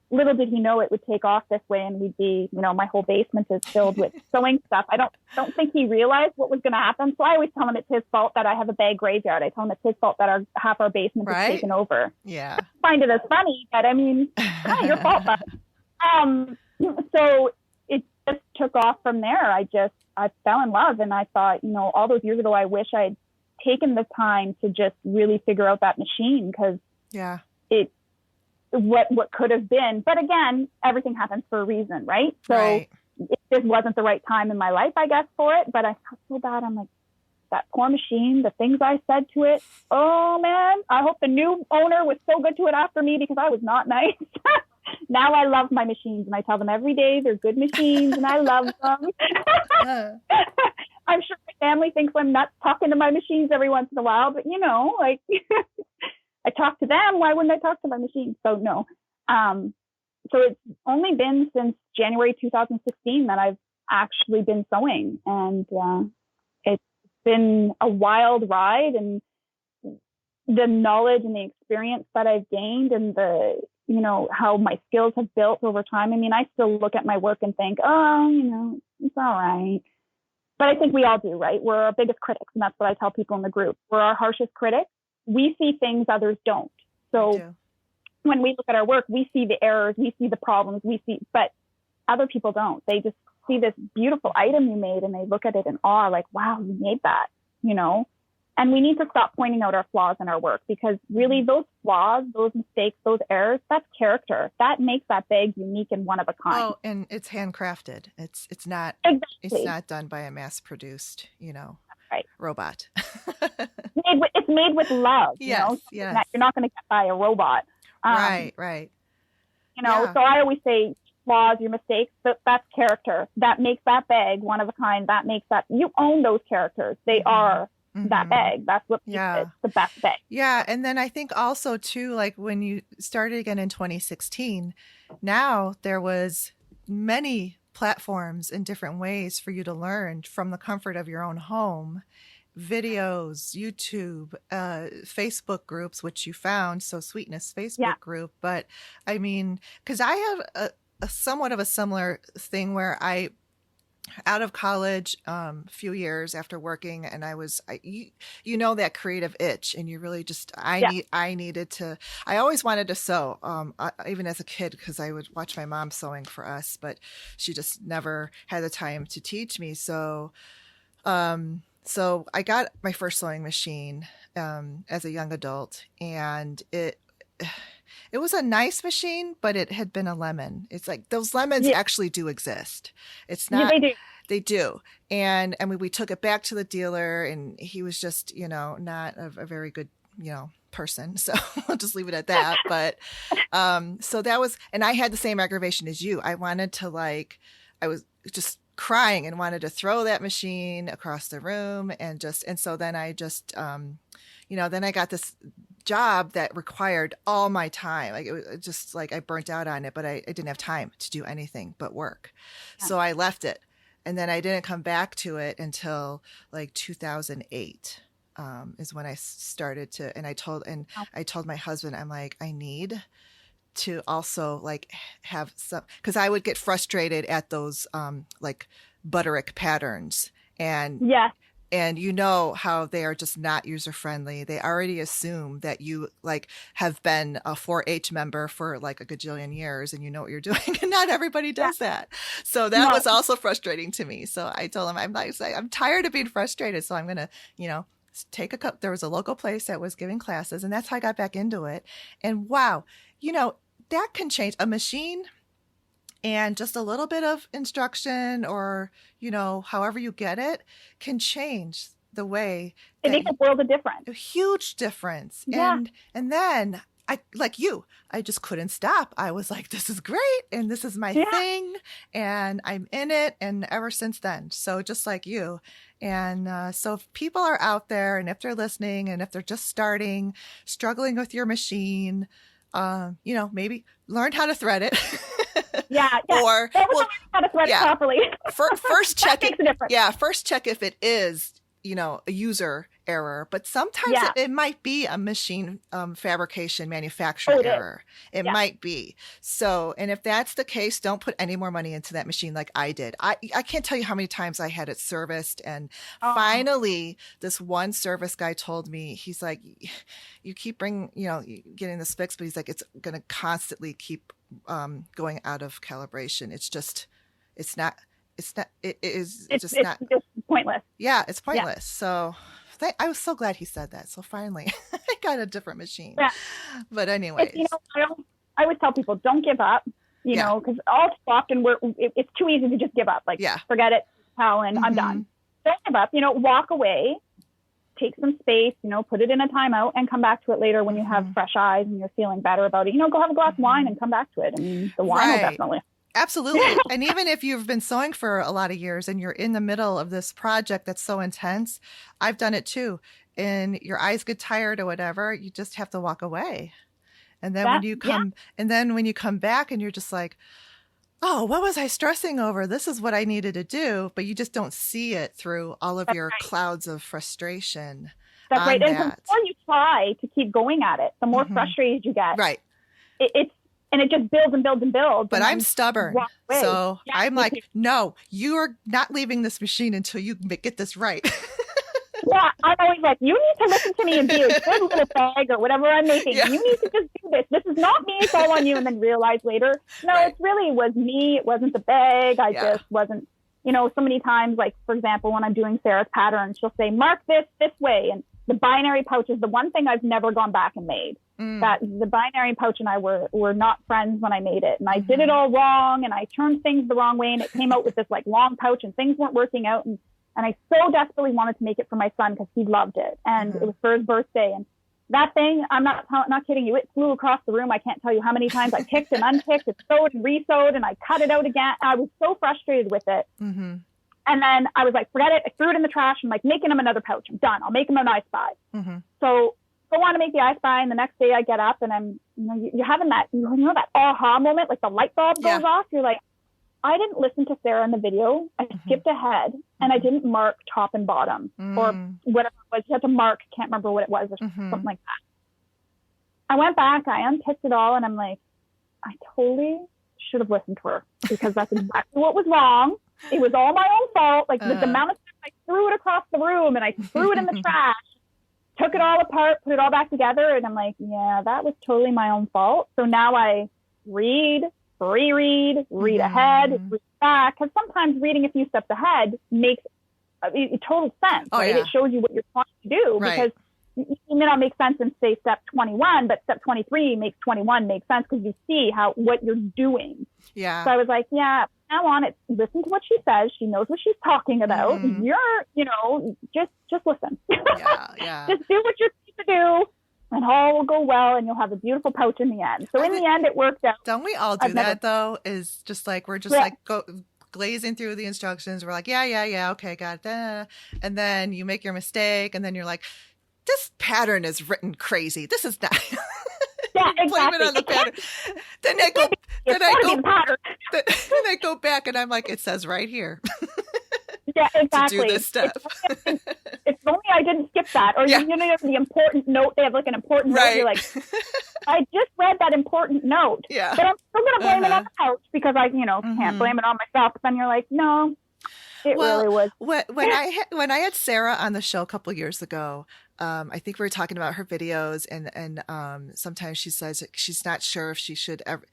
Little did he know it would take off this way, and we'd be, my whole basement is filled with sewing stuff. I don't think he realized what was going to happen. So I always tell him it's his fault that I have a bag graveyard. I tell him it's his fault that half our basement is taken over. Yeah. I find it as funny, but I mean, your fault. So it just took off from there. I fell in love, and I thought, all those years ago, I wish I'd taken the time to just really figure out that machine, because what could have been. But again, everything happens for a reason, right? So it just wasn't the right time in my life, I guess, for it. But I felt so bad. I'm like, that poor machine, the things I said to it. Oh man, I hope the new owner was so good to it after me, because I was not nice. Now I love my machines, and I tell them every day they're good machines and I love them. I'm sure my family thinks I'm nuts talking to my machines every once in a while, but like I talk to them. Why wouldn't I talk to my machines? So no. So it's only been since January 2016 that I've actually been sewing, and it's been a wild ride, and the knowledge and the experience that I've gained, and the how my skills have built over time. I mean, I still look at my work and think, oh, it's all right. But I think we all do, right? We're our biggest critics, and that's what I tell people in the group. We're our harshest critics. We see things others don't. So when we look at our work, we see the errors, we see the problems, but other people don't. They just see this beautiful item you made, and they look at it in awe, like, wow, you made that, And we need to stop pointing out our flaws in our work, because really those flaws, those mistakes, those errors, that's character. That makes that bag unique and one of a kind. Oh, and it's handcrafted. It's not It's not done by a mass-produced, robot. It's made with love. Yes. You're not going to get by a robot. Right. So I always say flaws, your mistakes, that's character. That makes that bag one of a kind. That makes that, you own those characters. They are that bag. That's what makes it the best bag. Yeah. And then I think also too, like when you started again in 2016, now there was many platforms in different ways for you to learn from the comfort of your own home. Videos, YouTube, Facebook groups, which you found, So Sweetness Facebook group. But I mean, because I have a somewhat of a similar thing where out of college, a few years after working, and that creative itch, and you really just, I needed to, I always wanted to sew, even as a kid, because I would watch my mom sewing for us, but she just never had the time to teach me. So I got my first sewing machine as a young adult, and it was a nice machine, but it had been a lemon. It's like those lemons actually do exist. It's not. Yeah, they do. They do. And we took it back to the dealer, and he was just, not a very good, person. So I'll just leave it at that. But so that was, and I had the same aggravation as you. I wanted to I was just crying and wanted to throw that machine across the room, and so then I just, then I got this job that required all my time. Like it was just like I burnt out on it, but I didn't have time to do anything but work. Yeah. So I left it, and then I didn't come back to it until like 2008 is when I started to. And I told my husband, I'm like, I need to also have some, because I would get frustrated at those butterick patterns, and how they are just not user friendly. They already assume that you have been a 4-H member for a gajillion years, and you know what you're doing, and not everybody does that. So that was also frustrating to me. So I told him, I'm tired of being frustrated, so I'm gonna take a cup. There was a local place that was giving classes, and that's how I got back into it. And wow, that can change a machine, and just a little bit of instruction, or, however you get it, can change the way. It makes a world of difference. A huge difference. Yeah. And then I just couldn't stop. I was like, this is great, and this is my thing, and I'm in it. And ever since then, so just like you. And so if people are out there, and if they're listening, and if they're just struggling with your machine, maybe learn how to thread it. Or how to thread it properly. First check it. Yeah. First check if it is, a user error, but sometimes it might be a machine fabrication manufacturer error. It might be. So, and if that's the case, don't put any more money into that machine like I did. I can't tell you how many times I had it serviced, and finally this one service guy told me, he's like, you keep getting this fixed, but he's like, it's going to constantly keep going out of calibration. It's just not pointless. Yeah, it's pointless. Yeah. So I was so glad he said that. So finally I got a different machine. Yeah. But anyways, I always tell people, don't give up, because all too often it's too easy to just give up. Forget it, Helen, I'm done. Don't give up, walk away, take some space, you know, put it in a timeout and come back to it later when you have fresh eyes and you're feeling better about it. You know, go have a glass of wine and come back to it. I mean, the wine will definitely. Absolutely. And even if you've been sewing for a lot of years and you're in the middle of this project that's so intense, I've done it too. And your eyes get tired or whatever, you just have to walk away. And then when you come back and you're just like, oh, what was I stressing over? This is what I needed to do. But you just don't see it through all of your clouds of frustration. That's right. And the more you try to keep going at it, the more frustrated you get. Right. And it just builds and builds and builds. But I'm stubborn. So I'm like, no, you're not leaving this machine until you get this right. Yeah, I'm always like, you need to listen to me and be a good little bag or whatever I'm making. Yeah. You need to just do this. This is not me. It's all on you. And then realize later, no, it really was me. It wasn't the bag. I just wasn't, you know, so many times, like, for example, when I'm doing Sarah's pattern, she'll say, mark this way. And the binary pouch is the one thing I've never gone back and made. That the binary pouch and I were not friends when I made it. And I did it all wrong. And I turned things the wrong way. And it came out with this like long pouch and things weren't working out. And I so desperately wanted to make it for my son because he loved it. And it was for his birthday. And that thing, I'm not kidding you, it flew across the room. I can't tell you how many times I picked and unpicked, it sewed and re-sewed, and I cut it out again. I was so frustrated with it. And then I was like, forget it. I threw it in the trash. I'm like, making him another pouch. I'm done. I'll make him an I Spy. So I want to make the I Spy. And the next day I get up and I'm, you know, you're having that, you know, that aha moment, like the light bulb goes off. You're like, I didn't listen to Sarah in the video. I skipped ahead and I didn't mark top and bottom or whatever it was. You had to mark, can't remember what it was or something like that. I went back, I unpicked it all and I'm like, I totally should have listened to her because that's exactly what was wrong. It was all my own fault. Like the amount of time I threw it across the room and I threw it in the trash, took it all apart, put it all back together. And I'm like, yeah, that was totally my own fault. So now I read ahead, read back. Because sometimes reading a few steps ahead makes total sense, right? Yeah. It shows you what you're trying to do because it may not make sense in, say, step 21, but step 23 makes 21 make sense because you see what you're doing. Yeah. So I was like, yeah, from now on, it's listen to what she says. She knows what she's talking about. You're, you know, just listen. Yeah. Just do what you're supposed to do. And all will go well, and you'll have a beautiful pouch in the end. So in the end, it worked out. Don't we all do that, though? Is just like, we're just like glazing through the instructions. We're like, yeah, okay, got it. And then you make your mistake, and then you're like, this pattern is written crazy. This is not. Yeah, exactly. Blame it on the pattern. Then I go back, and I'm like, it says right here. Yeah, exactly. To do this stuff. It's only I didn't skip that. Or you know, the important note. They have like an important note. You're like, I just read that important note. Yeah. But I'm still going to blame it on the couch because I, you know, can't blame it on myself. But then you're like, no, it really was. When I had Sarah on the show a couple of years ago, I think we were talking about her videos and sometimes she says she's not sure if she should ever.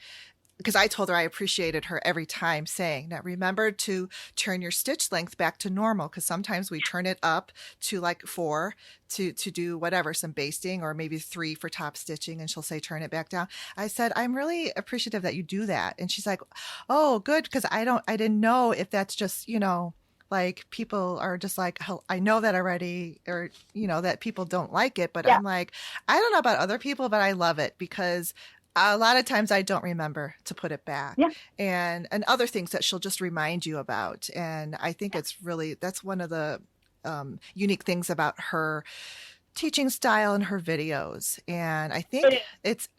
Because I told her I appreciated her every time saying, now remember to turn your stitch length back to normal. Because sometimes we turn it up to like 4 to do whatever, some basting or maybe 3 for top stitching. And she'll say, turn it back down. I said, I'm really appreciative that you do that. And she's like, oh, good. Because I didn't know if that's just, you know, like people are just like, oh, I know that already, or, you know, that people don't like it. But I'm like, I don't know about other people, but I love it because a lot of times I don't remember to put it back and other things that she'll just remind you about. And I think it's really, that's one of the unique things about her teaching style and her videos. And I think it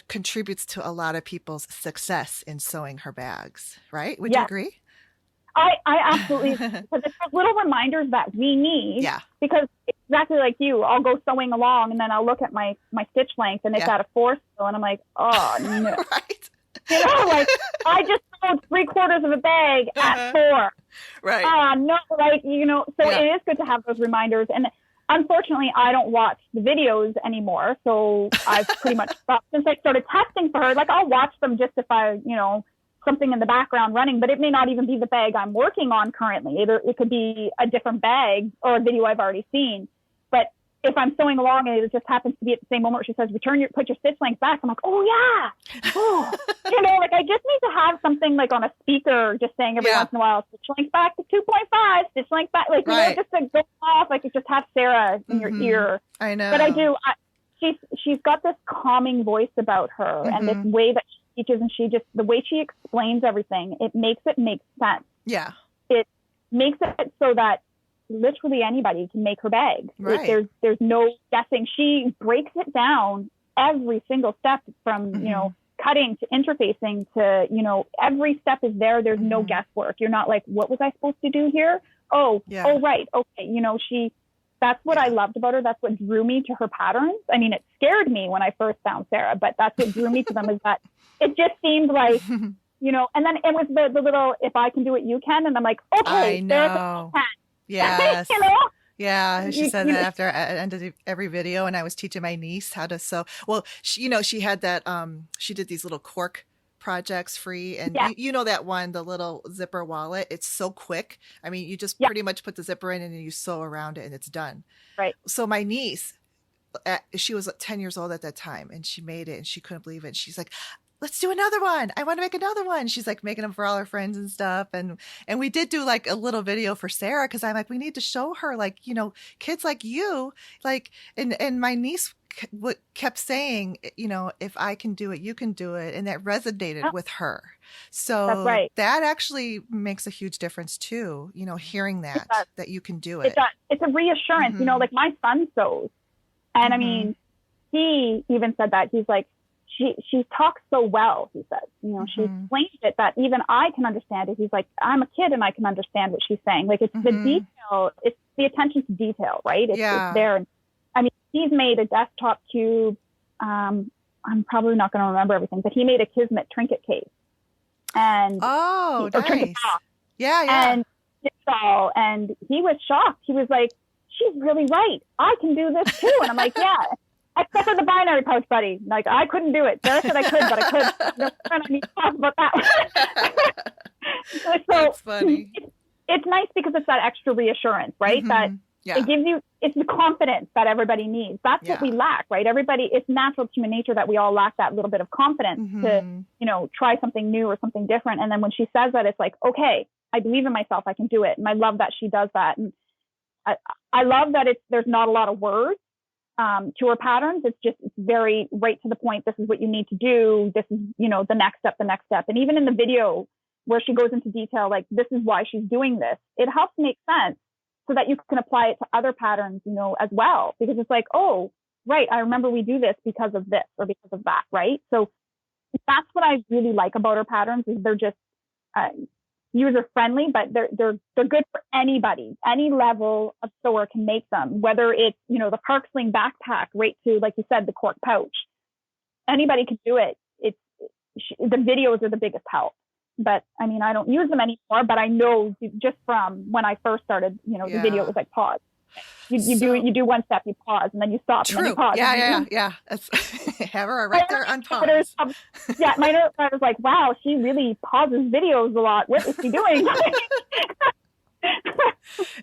contributes to a lot of people's success in sewing her bags, right? Would you agree? I absolutely, because it's those little reminders that we need. Yeah. Because exactly like you, I'll go sewing along and then I'll look at my stitch length and it's at a 4 still, and I'm like, oh no. Right. You know, like I just sewed 3/4 of a bag at 4. Right. No, like, you know, so it is good to have those reminders. And unfortunately, I don't watch the videos anymore. So I've pretty much stopped since I started testing for her. Like I'll watch them just if I, you know, something in the background running, but it may not even be the bag I'm working on currently. It could be a different bag or a video I've already seen. But if I'm sewing along and it just happens to be at the same moment where she says, put your stitch length back. I'm like, oh yeah. Oh, like I just need to have something like on a speaker, just saying every once in a while, stitch length back to 2.5, stitch length back, like, just to go off, like just have Sarah in your ear. I know. But I do, she's got this calming voice about her and this way that she teaches, and the way she explains everything, it makes it make sense. Yeah. It makes it so that literally anybody can make her bag. Right. There's no guessing. She breaks it down every single step from, cutting to interfacing to, every step is there. There's no guesswork. You're not like, what was I supposed to do here? Oh, right. Okay. That's what I loved about her. That's what drew me to her patterns. I mean, it scared me when I first found Sarah, but that's what drew me to them, is that it just seemed like, and then it was the little, if I can do it, you can. And I'm like, okay, I know. Yes. Yeah, she said that after I ended every video, and I was teaching my niece how to sew. Well, she had that, she did these little cork projects free, and that one, the little zipper wallet, it's so quick. I mean, you just pretty much put the zipper in and then you sew around it and it's done. Right. So my niece, she was 10 years old at that time, and she made it and she couldn't believe it. She's like, let's do another one. I want to make another one. She's like making them for all her friends and stuff. And we did do like a little video for Sarah, because I'm like, we need to show her, like, kids like you, like, and my niece kept saying, if I can do it, you can do it. And that resonated with her. So that's right. That actually makes a huge difference too, hearing that you can do it. It does. It's a reassurance, like my son sews. And I mean, he even said that. He's like, she talks so well, he says. She explains it that even I can understand it. He's like, I'm a kid and I can understand what she's saying. Like, it's the detail, it's the attention to detail, right? It's there. I mean, he's made a desktop cube. I'm probably not going to remember everything, but he made a Kismet trinket case. And nice. Yeah. And he was shocked. He was like, she's really right. I can do this too. And I'm like, yeah. Except for the binary pouch, buddy. Like, I couldn't do it. Sarah said I could, but I could. No, I need to talk about that. So that's funny. It's nice because it's that extra reassurance, right? That it gives you, it's the confidence that everybody needs. That's what we lack, right? It's natural to human nature that we all lack that little bit of confidence to, try something new or something different. And then when she says that, it's like, okay, I believe in myself. I can do it. And I love that she does that. And I love that there's not a lot of words to her patterns. It's very right to the point. This is what you need to do. This is, the next step. And even in the video where she goes into detail, like, this is why she's doing this, it helps make sense so that you can apply it to other patterns, as well, because it's like, oh, right, I remember we do this because of this or because of that. Right. So that's what I really like about her patterns, is they're just, user friendly, but they're good for anybody. Any level of sewer can make them, whether it's, the park sling backpack right to, like you said, the cork pouch. Anybody can do it. The videos are the biggest help. But I mean, I don't use them anymore, but I know just from when I first started, the video was like pause. You do one step, you pause, and then you stop, and then you pause. Yeah. That's, have her right there on pause. My note was like, wow, she really pauses videos a lot. What is she doing?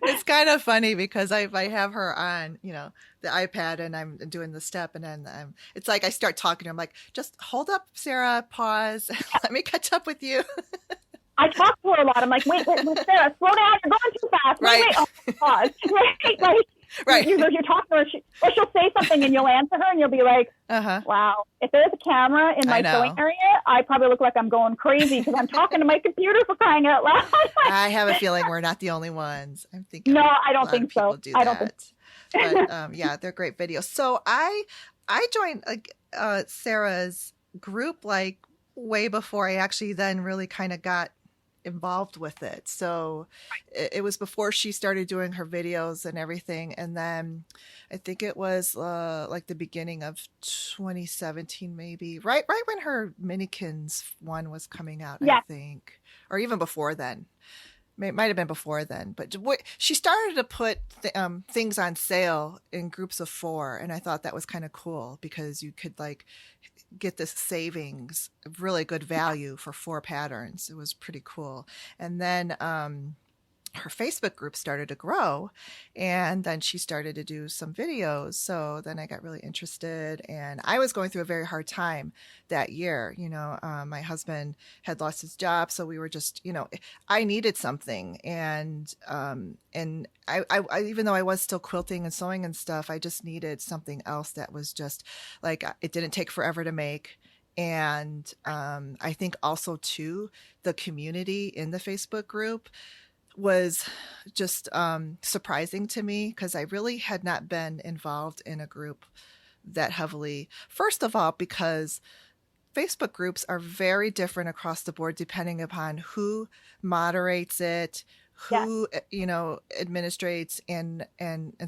It's kind of funny because I have her on, the iPad, and I'm doing the step, and then it's like I start talking to her. I'm like, just hold up, Sarah, pause. Let me catch up with you. I talk to her a lot. I'm like, wait, Sarah, slow down. You're going too fast. Wait. Oh, pause. Right. You're talking to her, or she'll say something and you'll answer her and you'll be like, wow, if there's a camera in my sewing area, I probably look like I'm going crazy because I'm talking to my computer for crying out loud. I have a feeling we're not the only ones. I'm thinking. No, I don't think so. I don't think so. But they're great videos. So I joined Sarah's group like way before I actually then really kind of got involved with it. So it was before she started doing her videos and everything. And then I think it was like the beginning of 2017, maybe right when her Minikins one was coming out, I think, or even before then. It might have been before then, but she started to put things on sale in groups of 4. And I thought that was kind of cool because you could like get this savings, really good value for 4 patterns. It was pretty cool. And then her Facebook group started to grow, and then she started to do some videos. So then I got really interested, and I was going through a very hard time that year. My husband had lost his job, so we were just, I needed something, and I even though I was still quilting and sewing and stuff, I just needed something else that was just like, it didn't take forever to make. And I think also too, the community in the Facebook group was just surprising to me, because I really had not been involved in a group that heavily. First of all, because Facebook groups are very different across the board depending upon who moderates it, who administrates and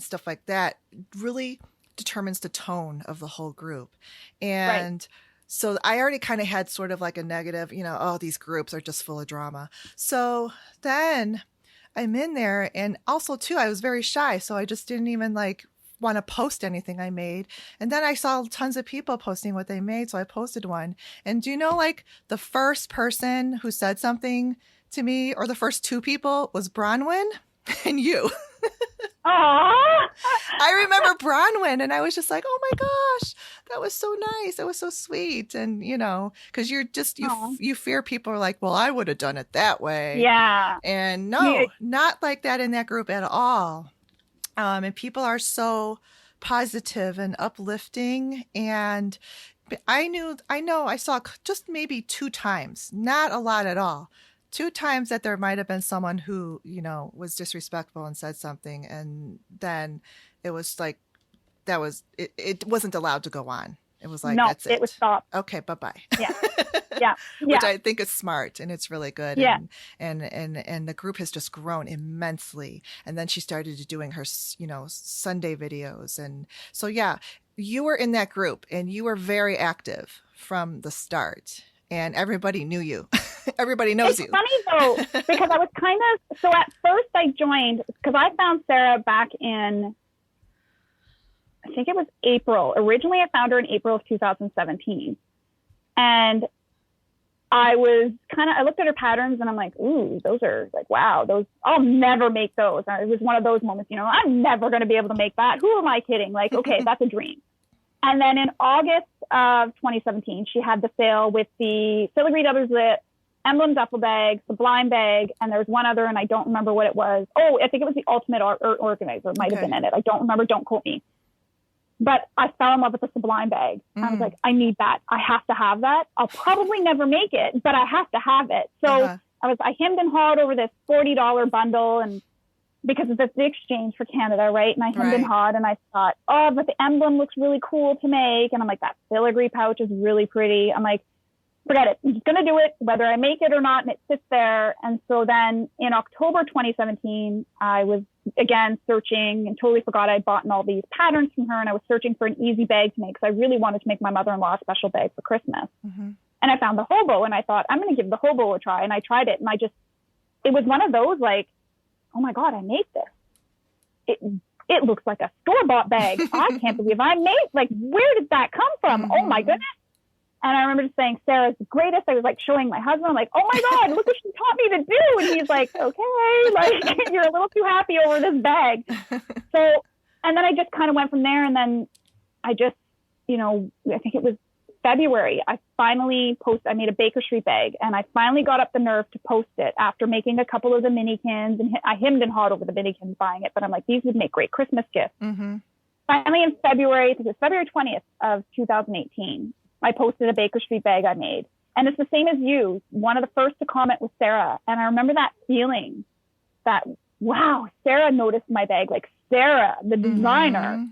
stuff like that. Really determines the tone of the whole group. And so I already kind of had sort of like a negative, oh, these groups are just full of drama. So then I'm in there, and also too, I was very shy, so I just didn't even like want to post anything I made. And then I saw tons of people posting what they made, so I posted one. And do you know, like, the first person who said something to me, or the first two people, was Bronwyn and you. Aww. I remember Bronwyn, and I was just like, oh my gosh, that was so nice. That was so sweet. And, because you're just, you fear people are like, well, I would have done it that way. Yeah. And no, not like that in that group at all. And people are so positive and uplifting. And I saw just maybe 2 times, not a lot at all. 2 times that there might have been someone who, was disrespectful and said something. And then it was like, it wasn't allowed to go on. It was like, that's it. It was stopped. Okay, bye-bye. Yeah. Yeah. Which I think is smart, and it's really good. Yeah. And the group has just grown immensely. And then she started doing her, Sunday videos. And so, yeah, you were in that group, and you were very active from the start, and everybody knew you. Everybody knows you. It's funny though, because I was so at first I joined, because I found Sarah back in, I think it was April. Originally, I found her in April of 2017. And I looked at her patterns, and I'm like, ooh, those are like, wow, I'll never make those. It was one of those moments, I'm never going to be able to make that. Who am I kidding? Like, okay, that's a dream. And then in August of 2017, she had the sale with the Filigree Double Zip, Emblem duffel bag, Sublime bag, and there was one other, and I don't remember what it was. Oh, I think it was the Ultimate Organizer. It might have been in it. I don't remember. Don't quote me. But I fell in love with the Sublime bag. I was like, I need that. I have to have that. I'll probably never make it, but I have to have it. So I hemmed and hawed over this $40 bundle, and because it's the exchange for Canada, right? And I hemmed and hawed, and I thought, oh, but the emblem looks really cool to make. And I'm like, that filigree pouch is really pretty. I'm like, forget it. I'm just going to do it, whether I make it or not. And it sits there. And so then in October 2017, I was again searching and totally forgot I'd bought all these patterns from her. And I was searching for an easy bag to make, because I really wanted to make my mother-in-law a special bag for Christmas. Mm-hmm. And I found the hobo, and I thought, I'm going to give the hobo a try. And I tried it, and it was one of those like, oh my God, I made this. It looks like a store-bought bag. I can't believe I made, like, where did that come from? Mm-hmm. Oh my goodness. And I remember just saying, Sarah's the greatest. I was like showing my husband, I'm like, oh my God, look what she taught me to do. And he's like, okay, like, you're a little too happy over this bag. So, and then I just kind of went from there. And then I just, I think it was February, I made a Baker Street bag, and I finally got up the nerve to post it after making a couple of the minikins, and I hemmed and hawed over the minikins buying it, but I'm like, these would make great Christmas gifts. Mm-hmm. Finally in February, I think it was February 20th of 2018, I posted a Baker Street bag I made. And it's the same as you. One of the first to comment was Sarah. And I remember that feeling that, wow, Sarah noticed my bag. Like Sarah, the designer,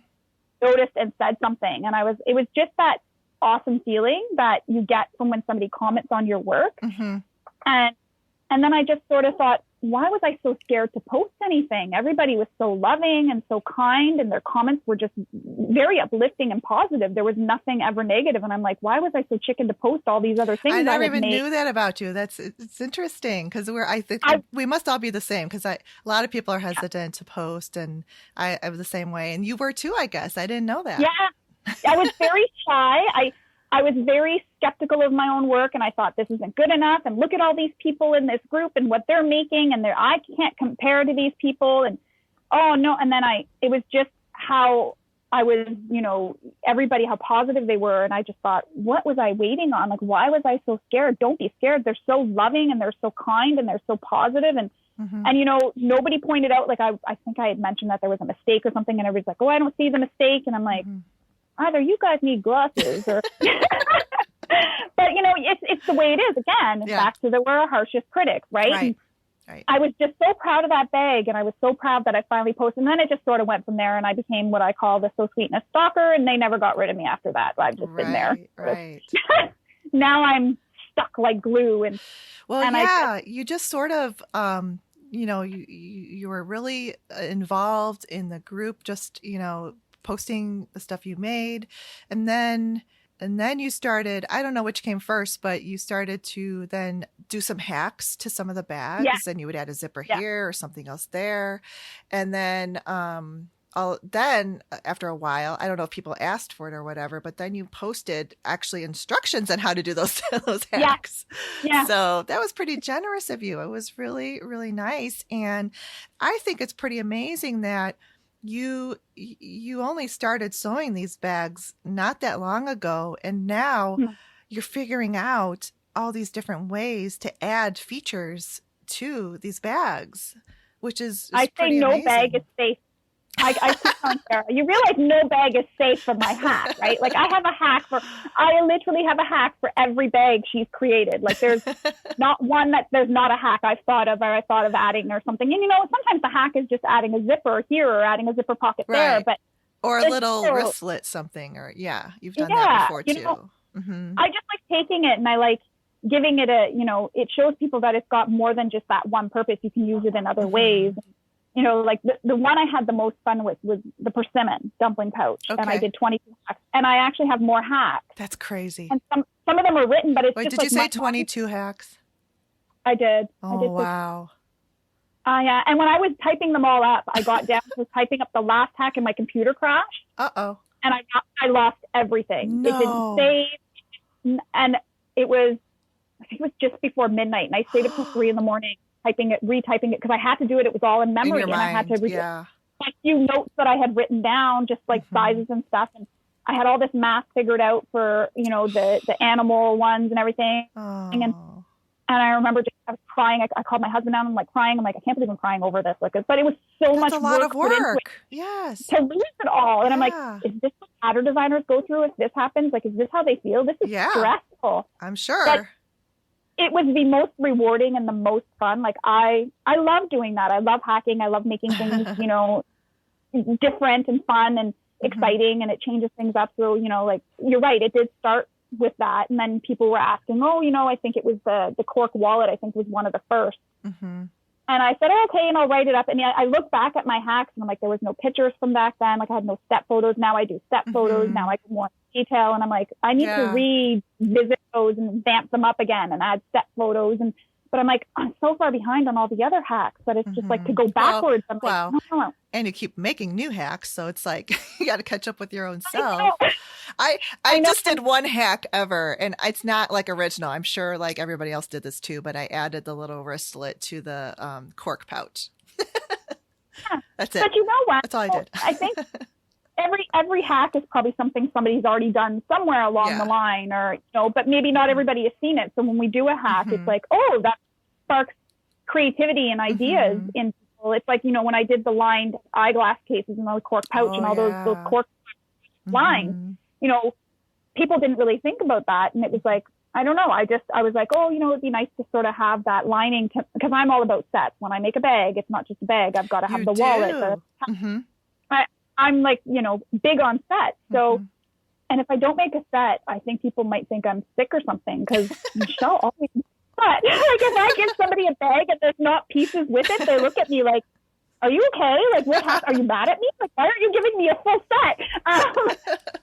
noticed and said something. And it was just that awesome feeling that you get from when somebody comments on your work. Mm-hmm. And then I just sort of thought, why was I so scared to post anything? Everybody was so loving and so kind, and their comments were just very uplifting and positive. There was nothing ever negative. And I'm like, why was I so chicken to post all these other things? I never even knew that about you. It's interesting, because I think we must all be the same, because a lot of people are hesitant to post, and I was the same way. And you were too, I guess. I didn't know that. Yeah. I was very shy. I was very skeptical of my own work, and I thought this isn't good enough, and look at all these people in this group and what they're making, and I can't compare to these people, and oh no. And then it was just how I was, you know, everybody, how positive they were. And I just thought, what was I waiting on? Like, why was I so scared? Don't be scared. They're so loving, and they're so kind, and they're so positive. And, and, you know, nobody pointed out, like, I think I had mentioned that there was a mistake or something, and everybody's like, oh, I don't see the mistake. And I'm like, either you guys need glasses or, but you know, it's the way it is. Again, back to we're our harshest critics, right? Right. I was just so proud of that bag, and I was so proud that I finally posted. And then it just sort of went from there, and I became what I call the So Sweetness stalker, and they never got rid of me after that. I've just been there. Right. Now I'm stuck like glue. And you just sort of, you know, you were really involved in the group, just, you know, posting the stuff you made, and then you started, I don't know which came first, but you started to then do some hacks to some of the bags, and you would add a zipper here or something else there. And then, then after a while, I don't know if people asked for it or whatever, but then you posted actually instructions on how to do those hacks. Yeah. So that was pretty generous of you. It was really, really nice. And I think it's pretty amazing that you only started sewing these bags not that long ago, and now you're figuring out all these different ways to add features to these bags, which is I say no amazing. Bag is safe. I keep telling Sarah, you realize no bag is safe from my hack, right? Like I literally have a hack for every bag she's created. Like there's not one that there's not a hack I've thought of, or I thought of adding or something. And you know, sometimes the hack is just adding a zipper here or adding a zipper pocket there, but or a little wristlet something, or you've done that before too. Know, I just like taking it, and I like giving it a, you know, it shows people that it's got more than just that one purpose. You can use it in other ways. You know, like the one I had the most fun with was the persimmon dumpling pouch. Okay. And I did 22 hacks. And I actually have more hacks. That's crazy. And some of them are written, but it's Wait, just did you say 22 hacks? I did. Oh, wow. Yeah. And when I was typing them all up, I got down to typing up the last hack and my computer crashed. Uh-oh. And I lost everything. No. It didn't save. And I think it was just before midnight. And I stayed up till 3 a.m. retyping it, because I had to do it. It was all in memory, and I had to read a few notes that I had written down, just like sizes and stuff. And I had all this math figured out for, you know, the animal ones and everything. Oh. And I remember I was crying. I called my husband down and like crying. I'm like, I can't believe I'm crying over this. Like, but it was so much a lot of work. To lose it all. And I'm like, is this what pattern designers go through if this happens? Like, is this how they feel? This is stressful. I'm sure. But it was the most rewarding and the most fun. Like I love doing that. I love hacking. I love making things, you know, different and fun and exciting, and it changes things up. So, you know, like you're right. It did start with that. And then people were asking, oh, you know, I think it was the cork wallet, I think was one of the first. And I said, oh, okay, and I'll write it up. And I look back at my hacks, and I'm like, there was no pictures from back then. Like I had no step photos. Now I do step photos. Now I can more detail. And I'm like, I need to revisit those and vamp them up again and add step photos. But I'm like, I'm so far behind on all the other hacks that it's just like to go backwards. I'm like, no. And you keep making new hacks, so it's like you got to catch up with your own self. I just did one hack ever, and it's not like original. I'm sure like everybody else did this too, but I added the little wristlet to the cork pouch. That's it. But you know what? That's all I did. I think every hack is probably something somebody's already done somewhere along the line, or, you know, but maybe not everybody has seen it. So when we do a hack, it's like, oh, that sparks creativity and ideas in people. It's like, you know, when I did the lined eyeglass cases and the cork pouch and all those cork lines, you know, people didn't really think about that. And it was like, I don't know. I was like, oh, you know, it'd be nice to sort of have that lining, because I'm all about sets. When I make a bag, it's not just a bag. I've got to have the wallet. I'm like, you know, big on sets. So, and if I don't make a set, I think people might think I'm sick or something, because Michelle always, but like if I give somebody a bag and there's not pieces with it, they look at me like, are you okay? Like, are you mad at me? Like, why aren't you giving me a full set?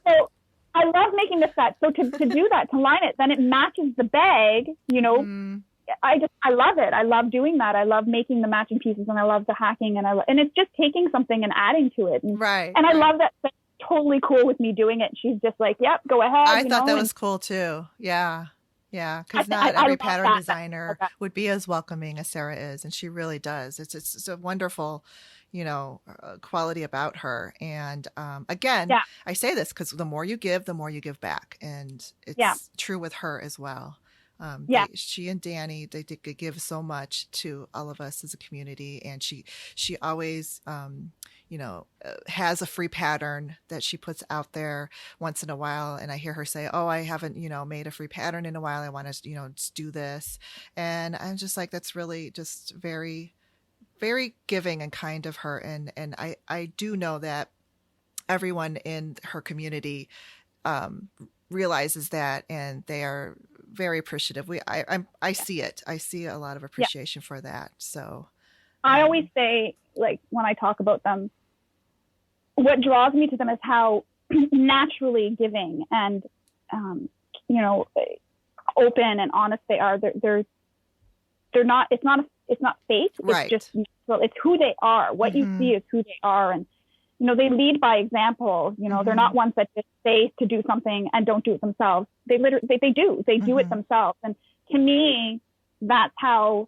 So I love making the set. So to do that, to line it, then it matches the bag, you know, I love it. I love doing that. I love making the matching pieces, and I love the hacking, and it's just taking something and adding to it. And I love that totally cool with me doing it. She's just like, yep, go ahead, I you thought know. that And was cool too. Yeah. Yeah. Because not I every love pattern that. designer would be as welcoming as Sarah is. And she really does. It's a wonderful, quality about her. And again, Yeah, I say this because the more you give back. And yeah, it's true with her as well. yeah. She and Danny, they give so much to all of us as a community. And she always, has a free pattern that she puts out there once in a while. And I hear her say, oh, I haven't, made a free pattern in a while. I want to, just do this. And I'm just like, that's really just very, very giving and kind of her. And I do know that everyone in her community um, realizes that, and they are very appreciative. I see it. I see a lot of Yeah. appreciation for that. So, I always say, like, when I talk about them, what draws me to them is how naturally giving and, you know, open and honest they are. They're not, it's not fake. right. It's just, well, it's who they are. What you see is who they are. And, they lead by example. They're not ones that just say to do something and don't do it themselves. They do it themselves. And to me, that's how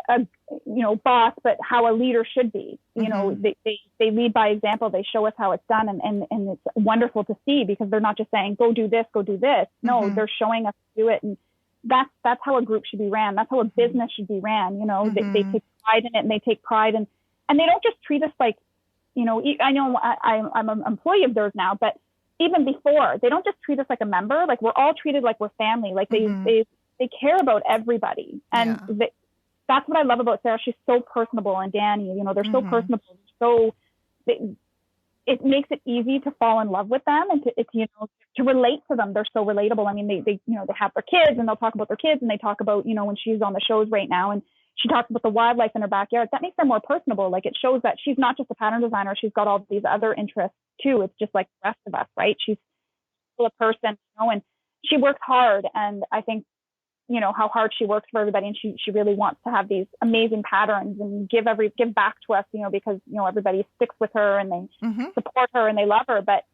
a boss, but how a leader should be. They lead by example. They show us how it's done, and it's wonderful to see, because they're not just saying, go do this, go do this. No, they're showing us to do it. And that's how a group should be ran. That's how a business should be ran. They take pride in it, and they take pride and they don't just treat us like, I know I'm an employee of theirs now, but even before, they don't just treat us like a member. Like, we're all treated like we're family. Like, they care about everybody. And that's what I love about Sarah. She's so personable, and Danny, they're so personable. So it makes it easy to fall in love with them, and to relate to them. They're so relatable. I mean, they have their kids, and they'll talk about their kids, and they talk about, when she's on the shows right now, and she talks about the wildlife in her backyard. That makes her more personable. Like, it shows that she's not just a pattern designer. She's got all these other interests too. It's just like the rest of us, right? She's still a person, and she works hard. And I think, how hard she works for everybody. And she really wants to have these amazing patterns and give back to us, because, everybody sticks with her, and they support her, and they love her. But,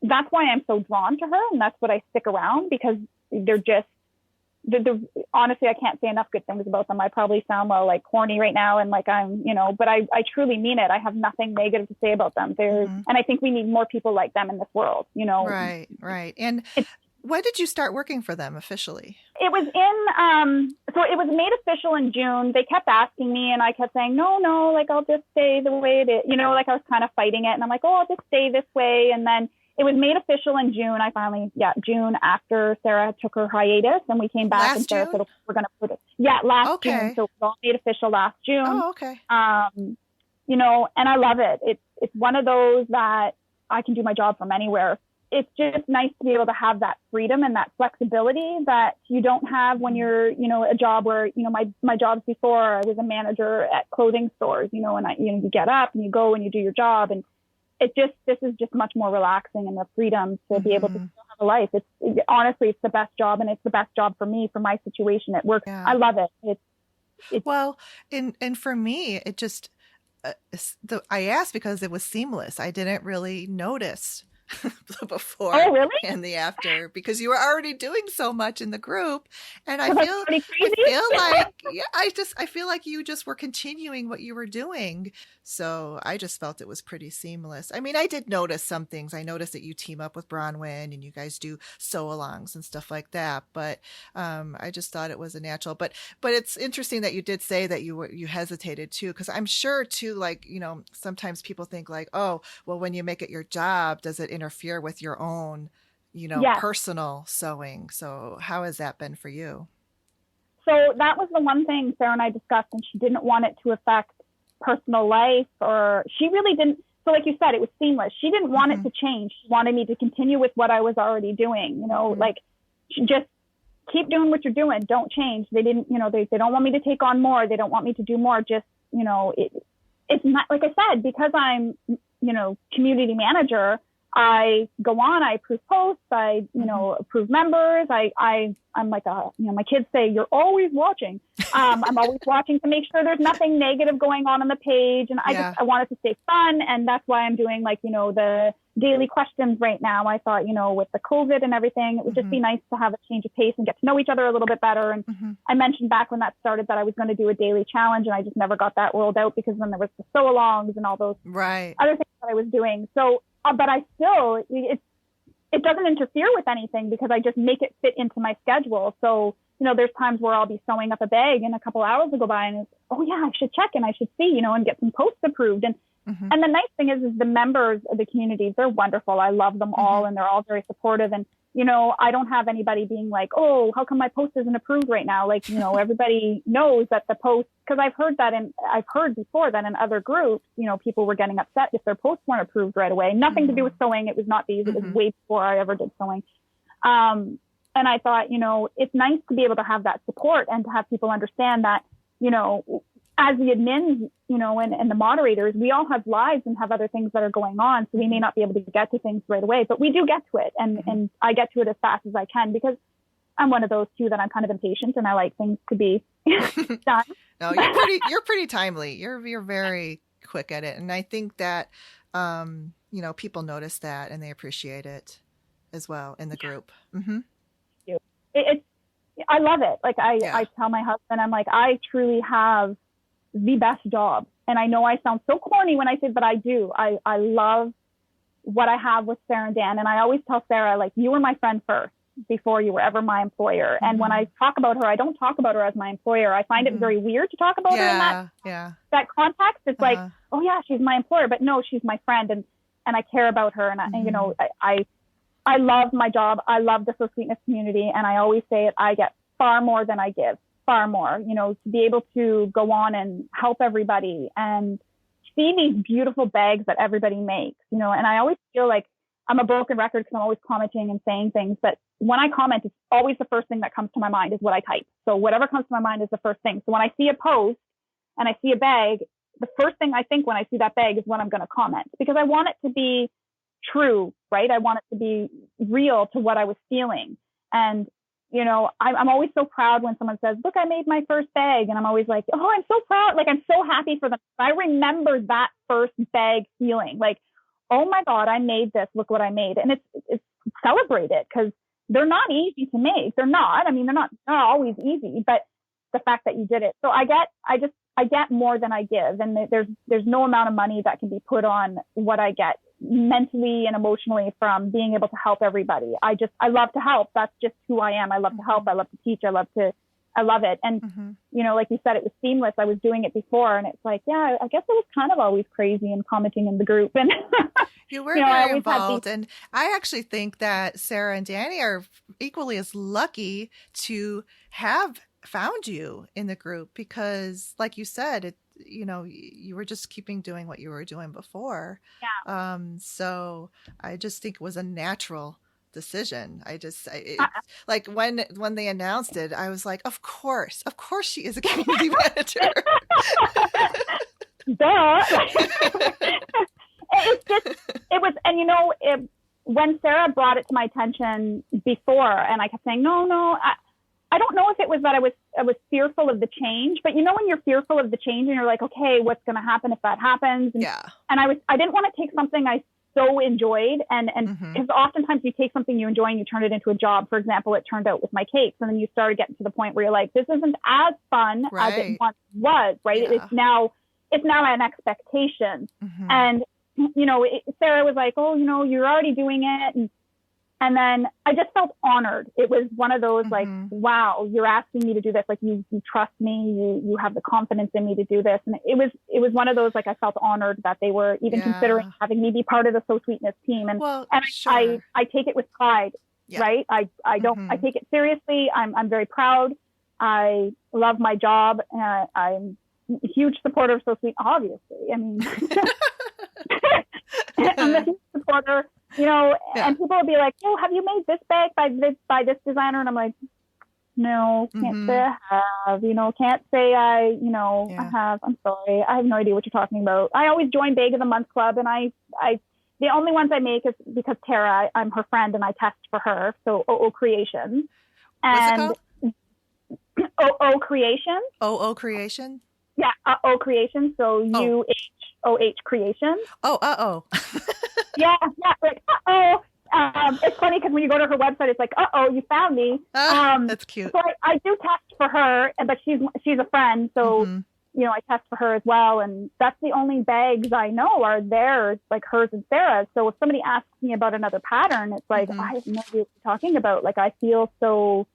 that's why I'm so drawn to her. And that's what I stick around, because they're just, honestly, I can't say enough good things about them. I probably sound like corny right now, and like I'm, but I truly mean it. I have nothing negative to say about them. And I think we need more people like them in this world, Right. And when did you start working for them officially? It was so it was made official in June. They kept asking me, and I kept saying, no, like, I'll just stay the way it is, like I was kind of fighting it. And I'm like, oh, I'll just stay this way. And then it was made official in June. June, after Sarah took her hiatus, and we came back, and Sarah said, we're going to put it. Yeah, last June. So it was all made official last June. Oh, okay. And I love it. It's one of those that I can do my job from anywhere. It's just nice to be able to have that freedom and that flexibility that you don't have when you're, a job where, my jobs before, I was a manager at clothing stores, and you get up and you go and you do your job, and this is just much more relaxing, and the freedom to be able to still have a life. Honestly, it's the best job, and it's the best job for me, for my situation. It works. Yeah. I love it. It's well, and for me, it just, I asked because it was seamless. I didn't really notice the before and the after, because you were already doing so much in the group. And I feel like you just were continuing what you were doing. So I just felt it was pretty seamless. I mean, I did notice some things. I noticed that you team up with Bronwyn, and you guys do sew-alongs and stuff like that. But I just thought it was a natural. But it's interesting that you did say that you hesitated too, because I'm sure too, like, sometimes people think like, oh, well, when you make it your job, does it interfere with your own, personal sewing? So how has that been for you? So that was the one thing Sarah and I discussed, and she didn't want it to affect personal life, or she really didn't. So like you said, it was seamless. She didn't want it to change. She wanted me to continue with what I was already doing, like, just keep doing what you're doing. Don't change. They didn't, they don't want me to take on more. They don't want me to do more. Just, it's not, like I said, because I'm, community manager, I go on, I approve posts, I, approve members. I'm like my kids say, you're always watching. I'm always watching to make sure there's nothing negative going on the page. And I want it to stay fun. And that's why I'm doing the daily questions right now. I thought, with the COVID and everything, it would just be nice to have a change of pace and get to know each other a little bit better. And I mentioned back when that started that I was going to do a daily challenge, and I just never got that rolled out because then there was the sew-alongs and all those other things that I was doing. So, but I still, it doesn't interfere with anything because I just make it fit into my schedule. So, there's times where I'll be sewing up a bag and a couple hours will go by and it's, oh yeah, I should check and I should see, and get some posts approved. And the nice thing is the members of the community, they're wonderful. I love them all and they're all very supportive. And, I don't have anybody being like, oh, how come my post isn't approved right now? Like, everybody knows that the post, because I've heard before that in other groups, people were getting upset if their posts weren't approved right away. Nothing to do with sewing. It was not these. It was way before I ever did sewing. And I thought, it's nice to be able to have that support and to have people understand that, as the admins, and the moderators, we all have lives and have other things that are going on. So we may not be able to get to things right away, but we do get to it. And I get to it as fast as I can because I'm one of those too, that I'm kind of impatient and I like things to be done. No, you're pretty timely. You're very quick at it. And I think that, people notice that and they appreciate it as well in the group. I love it. Like I tell my husband, I'm like, I truly have the best job. And I know I sound so corny when I say, but I do. I love what I have with Sarah and Dan. And I always tell Sarah, like, you were my friend first before you were ever my employer. And when I talk about her, I don't talk about her as my employer. I find it very weird to talk about her in that context. It's like, oh yeah, she's my employer, but no, she's my friend. And I care about her. And I love my job. I love the So Sweetness community. And I always say it, I get far more than I give. Far more, to be able to go on and help everybody and see these beautiful bags that everybody makes, and I always feel like I'm a broken record because I'm always commenting and saying things, but when I comment, it's always the first thing that comes to my mind is what I type. So whatever comes to my mind is the first thing. So when I see a post and I see a bag, the first thing I think when I see that bag is what I'm going to comment because I want it to be true, right? I want it to be real to what I was feeling. And I'm always so proud when someone says, look, I made my first bag. And I'm always like, oh, I'm so proud. Like, I'm so happy for them. I remember that first bag feeling like, oh my God, I made this. Look what I made. And it's celebrate it because they're not easy to make. They're not. I mean, they're not always easy, but the fact that you did it. So I get more than I give. And there's no amount of money that can be put on what I get mentally and emotionally from being able to help everybody. I love to help. That's just who I am. I love to help. I love to teach. I love it. And, like you said, it was seamless. I was doing it before and it's like, yeah, I guess I was kind of always crazy and commenting in the group. And you were very involved. And I actually think that Sarah and Danny are equally as lucky to have found you in the group because like you said, you were just doing what you were doing before. Yeah. So I just think it was a natural decision. Like when they announced it, I was like, of course she is a community manager. Duh. It was, and when Sarah brought it to my attention before, and I kept saying, no, I don't know if it was that I was fearful of the change, but when you're fearful of the change and you're like, okay, what's going to happen if that happens? And I didn't want to take something I so enjoyed and because oftentimes you take something you enjoy and you turn it into a job. For example, it turned out with my cakes, and then you started getting to the point where you're like, this isn't as fun as it once was, right? Yeah. It's now an expectation. And Sarah was like, oh, you're already doing it. And then I just felt honored. It was one of those like, wow, you're asking me to do this. Like you trust me, you have the confidence in me to do this. And it was one of those, like, I felt honored that they were even considering having me be part of the So Sweetness team. And I take it with pride, right? I don't, I take it seriously. I'm very proud. I love my job. I'm a huge supporter of So Sweet, obviously. I mean, I'm a huge supporter. And people will be like, oh, have you made this bag by this designer? And I'm like, no, can't say I have, can't say I have. I'm sorry. I have no idea what you're talking about. I always join Bag of the Month Club and I The only ones I make is because Tara, I'm her friend and I test for her. So OO Creations. What's it And called? OO Creations. OO Creation? Yeah, O Creations. So Oh. UHOH Creations. Oh, uh-oh. Yeah, yeah, like, uh-oh. It's funny because when you go to her website, it's like, uh-oh, you found me. That's cute. So I do test for her, but she's a friend. So, Mm-hmm. you know, I test for her as well. And that's the only bags I know are theirs, like hers and Sarah's. So if somebody asks me about another pattern, it's like, Mm-hmm. I have no idea what you're talking about. Like, I feel so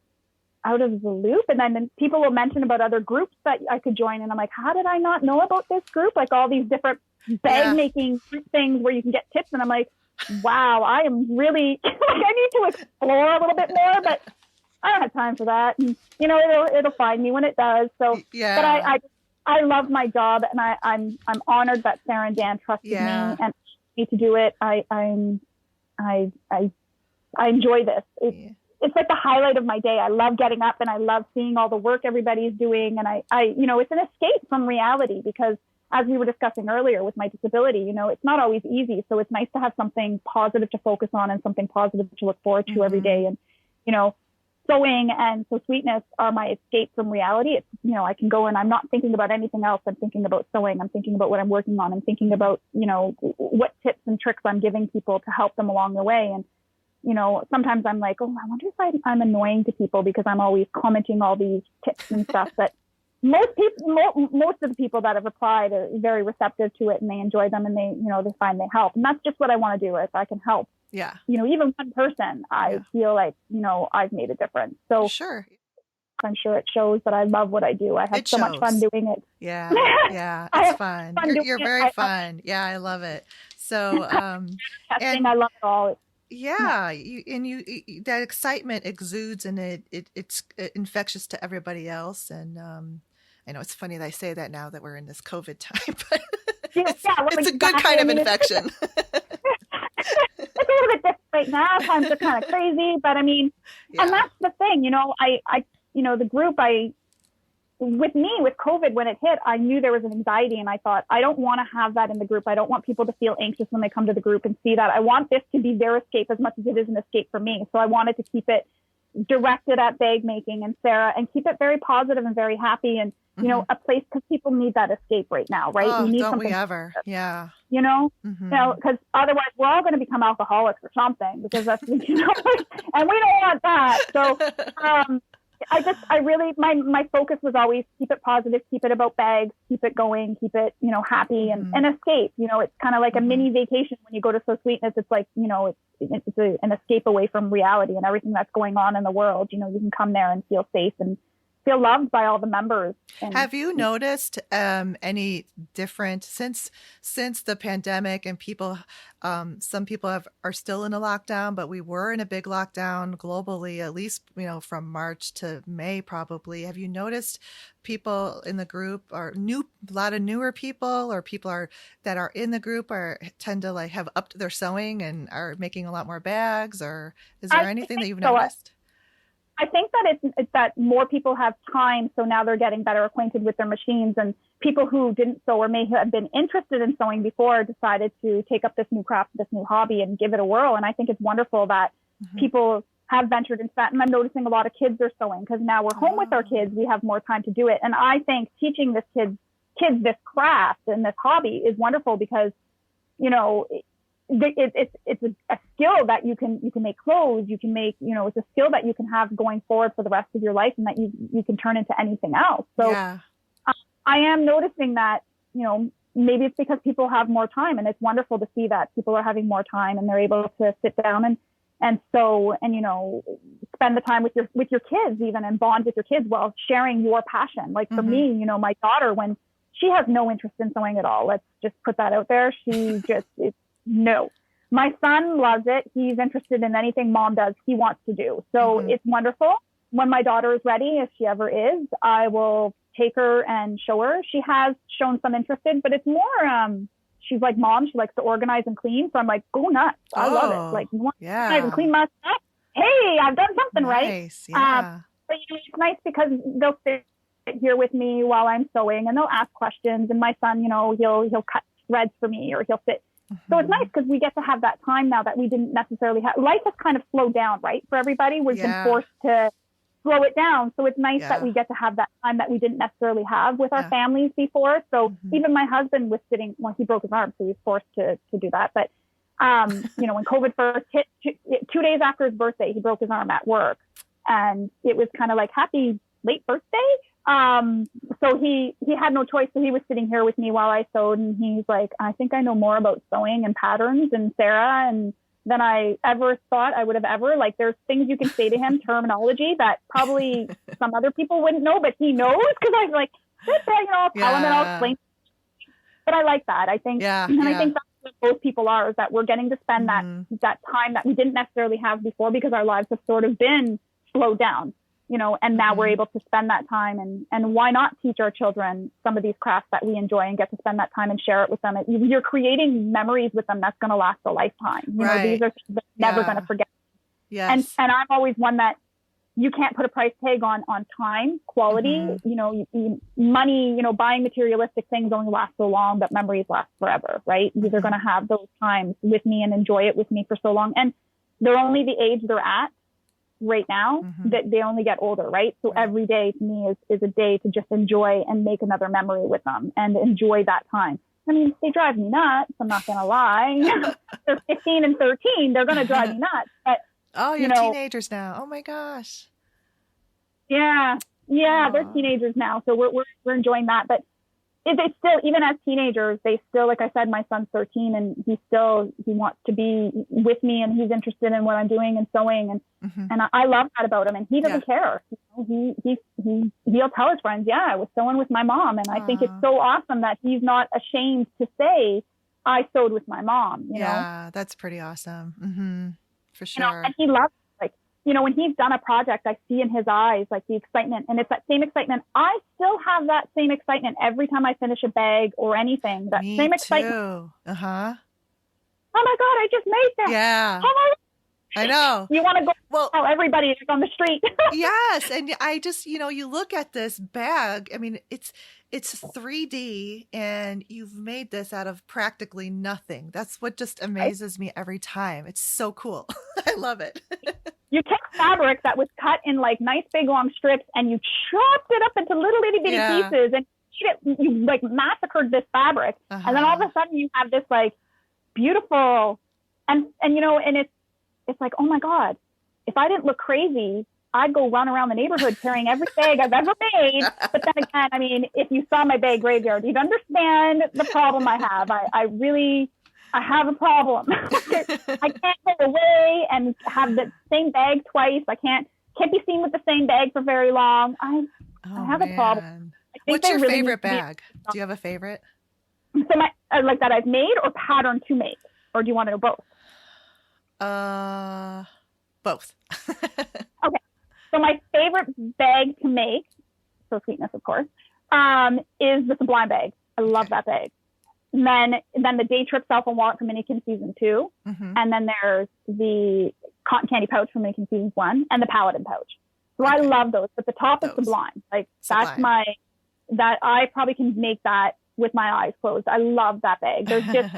out of the loop. And then people will mention about other groups that I could join. And I'm like, how did I not know about this group? Like all these different bag making things where you can get tips. And I'm like, wow, I am really like, I need to explore a little bit more, but I don't have time for that. And, you know, it'll find me when it does. So, yeah. But I love my job, and I'm honored that Sarah and Dan trusted me and me to do it. I enjoy this. It's like the highlight of my day. I love getting up and I love seeing all the work everybody's doing. And I you know, it's an escape from reality because as we were discussing earlier with my disability, you know, it's not always easy. So it's nice to have something positive to focus on and something positive to look forward to every day. And, you know, sewing and So Sweetness are my escape from reality. It's, you know, I can go and I'm not thinking about anything else. I'm thinking about sewing. I'm thinking about what I'm working on. I'm thinking about, you know, what tips and tricks I'm giving people to help them along the way. And, you know, sometimes I'm like, oh, I wonder if I'm annoying to people because I'm always commenting all these tips and stuff that most of the people that have applied are very receptive to it and they enjoy them and they, you know, they find they help. And that's just what I want to do. If I can help, you know, even one person, I feel like, you know, I've made a difference. So sure. I'm sure it shows that I love what I do. I have so much fun doing it. Yeah. Yeah. It's fun. You're very fun. Yeah. I love it. So, and I love it all. Yeah, that excitement exudes and it's infectious to everybody else. And I know it's funny that I say that now that we're in this COVID time, but it's a good kind of infection. It's a little bit different right now. Times are kind of crazy, but I mean, and that's the thing, you know, I you know, the group with COVID, when it hit, I knew there was an anxiety and I thought, I don't want to have that in the group. I don't want people to feel anxious when they come to the group and see that. I want this to be their escape as much as it is an escape for me. So I wanted to keep it directed at bag making and Sarah and keep it very positive and very happy and, you know, a place because people need that escape right now, right? Oh, we need don't something. We ever? Yeah. You know, because otherwise we're all going to become alcoholics or something because that's, you know, and we don't want that. So, I really, my focus was always keep it positive, keep it about bags, keep it going, keep it, you know, happy and escape. You know, it's kind of like a mini vacation when you go to So Sweetness. It's like, you know, it's an escape away from reality and everything that's going on in the world. You know, you can come there and feel safe and feel loved by all the members. And, have you noticed any different since the pandemic and people, some people are still in a lockdown, but we were in a big lockdown globally, at least, you know, from March to May, probably. Have you noticed people in the group a lot of newer people or people that are in the group tend to like have upped their sewing and are making a lot more bags, or is there anything that you've noticed? I think that it's that more people have time, so now they're getting better acquainted with their machines, and people who didn't sew or may have been interested in sewing before decided to take up this new craft, this new hobby, and give it a whirl. And I think it's wonderful that people have ventured into that. And I'm noticing a lot of kids are sewing because now we're home with our kids. We have more time to do it. And I think teaching this kids this craft and this hobby is wonderful because, you know, it's a skill that you can make clothes, you can make, you know, it's a skill that you can have going forward for the rest of your life and that you can turn into anything else. So I am noticing that, you know, maybe it's because people have more time and it's wonderful to see that people are having more time and they're able to sit down and sew and, you know, spend the time with your kids even and bond with your kids while sharing your passion. Like for me, you know, my daughter, when she has no interest in sewing at all, let's just put that out there. She just, no. My son loves it. He's interested in anything mom does, he wants to do. So it's wonderful. When my daughter is ready, if she ever is, I will take her and show her. She has shown some interest in, but it's more, she's like, Mom, she likes to organize and clean. So I'm like, go nuts. I love it. Like, you want to organize and clean my stuff? Hey, I've done something right. Yeah. But you know, it's nice because they'll sit here with me while I'm sewing and they'll ask questions. And my son, you know, he'll cut threads for me or he'll sit So it's nice because we get to have that time now that we didn't necessarily have. Life has kind of slowed down, right? For everybody, we've been forced to slow it down. So it's nice that we get to have that time that we didn't necessarily have with our families before. So even my husband was sitting, well, he broke his arm, so he was forced to do that. But, you know, when COVID first hit, 2 days after his birthday, he broke his arm at work. And it was kind of like, happy late birthday. So he had no choice. So he was sitting here with me while I sewed, and he's like, I think I know more about sewing and patterns and Sarah and than I ever thought I would have ever. Like, there's things you can say to him, terminology that probably some other people wouldn't know, but he knows, because I was like, you know, I'll tell him and I'll explain. But I like that. I think, and I think that's what both people are, is that we're getting to spend that time that we didn't necessarily have before, because our lives have sort of been slowed down, you know, and now we're able to spend that time, and why not teach our children some of these crafts that we enjoy and get to spend that time and share it with them. You're creating memories with them that's going to last a lifetime. You know, these are things that they're never going to forget. And I'm always one that you can't put a price tag on time, quality, you know, money, you know, buying materialistic things only last so long, but memories last forever, right? Because they're going to have those times with me and enjoy it with me for so long. And they're only the age they're at right now, that they only get older, right? So every day to me is a day to just enjoy and make another memory with them and enjoy that time. I mean, they drive me nuts, I'm not going to lie. They're 15 and 13. They're going to drive me nuts. But, you're teenagers now. Oh my gosh. Yeah. They're teenagers now. So we're enjoying that. But they still, even as teenagers, they still, like I said, my son's 13, and he wants to be with me, and he's interested in what I'm doing and sewing. And I love that about him. And he doesn't care. You know, he'll tell his friends, I was sewing with my mom. And I think it's so awesome that he's not ashamed to say, I sewed with my mom. You know? That's pretty awesome. For sure. You know, and he loves it. Like, you know, when he's done a project, I see in his eyes, like, the excitement, and it's that same excitement. I still have that same excitement every time I finish a bag or anything. That Me same too. excitement. Oh my God, I just made that. Yeah. Oh I know. You want to go tell everybody on the street. Yes. And I just, you know, you look at this bag, I mean, it's 3D, and you've made this out of practically nothing. That's what just amazes me every time. It's so cool. I love it. You took fabric that was cut in like nice big long strips, and you chopped it up into little itty bitty pieces, and you like massacred this fabric. And then all of a sudden you have this like beautiful, and you know, and it's like, oh my God, if I didn't look crazy, I'd go run around the neighborhood carrying every bag I've ever made. But then again, I mean, if you saw my bag graveyard, you'd understand the problem I have. I have a problem. I can't go away and have the same bag twice. I can't be seen with the same bag for very long. I have a problem. What's your favorite bag? Do you have a favorite? So like that I've made, or pattern to make, or do you want to know both? Both. Okay. So my favorite bag to make, so sweetness, of course, is the Sublime bag. I love that bag. And then the Day Trip Self and Wallet from Minikin Season 2. And then there's the Cotton Candy Pouch from Minikin Season 1, and the Paladin Pouch. So I love those, but the top is Sublime. Like, that's that I probably can make that with my eyes closed. I love that bag. There's just,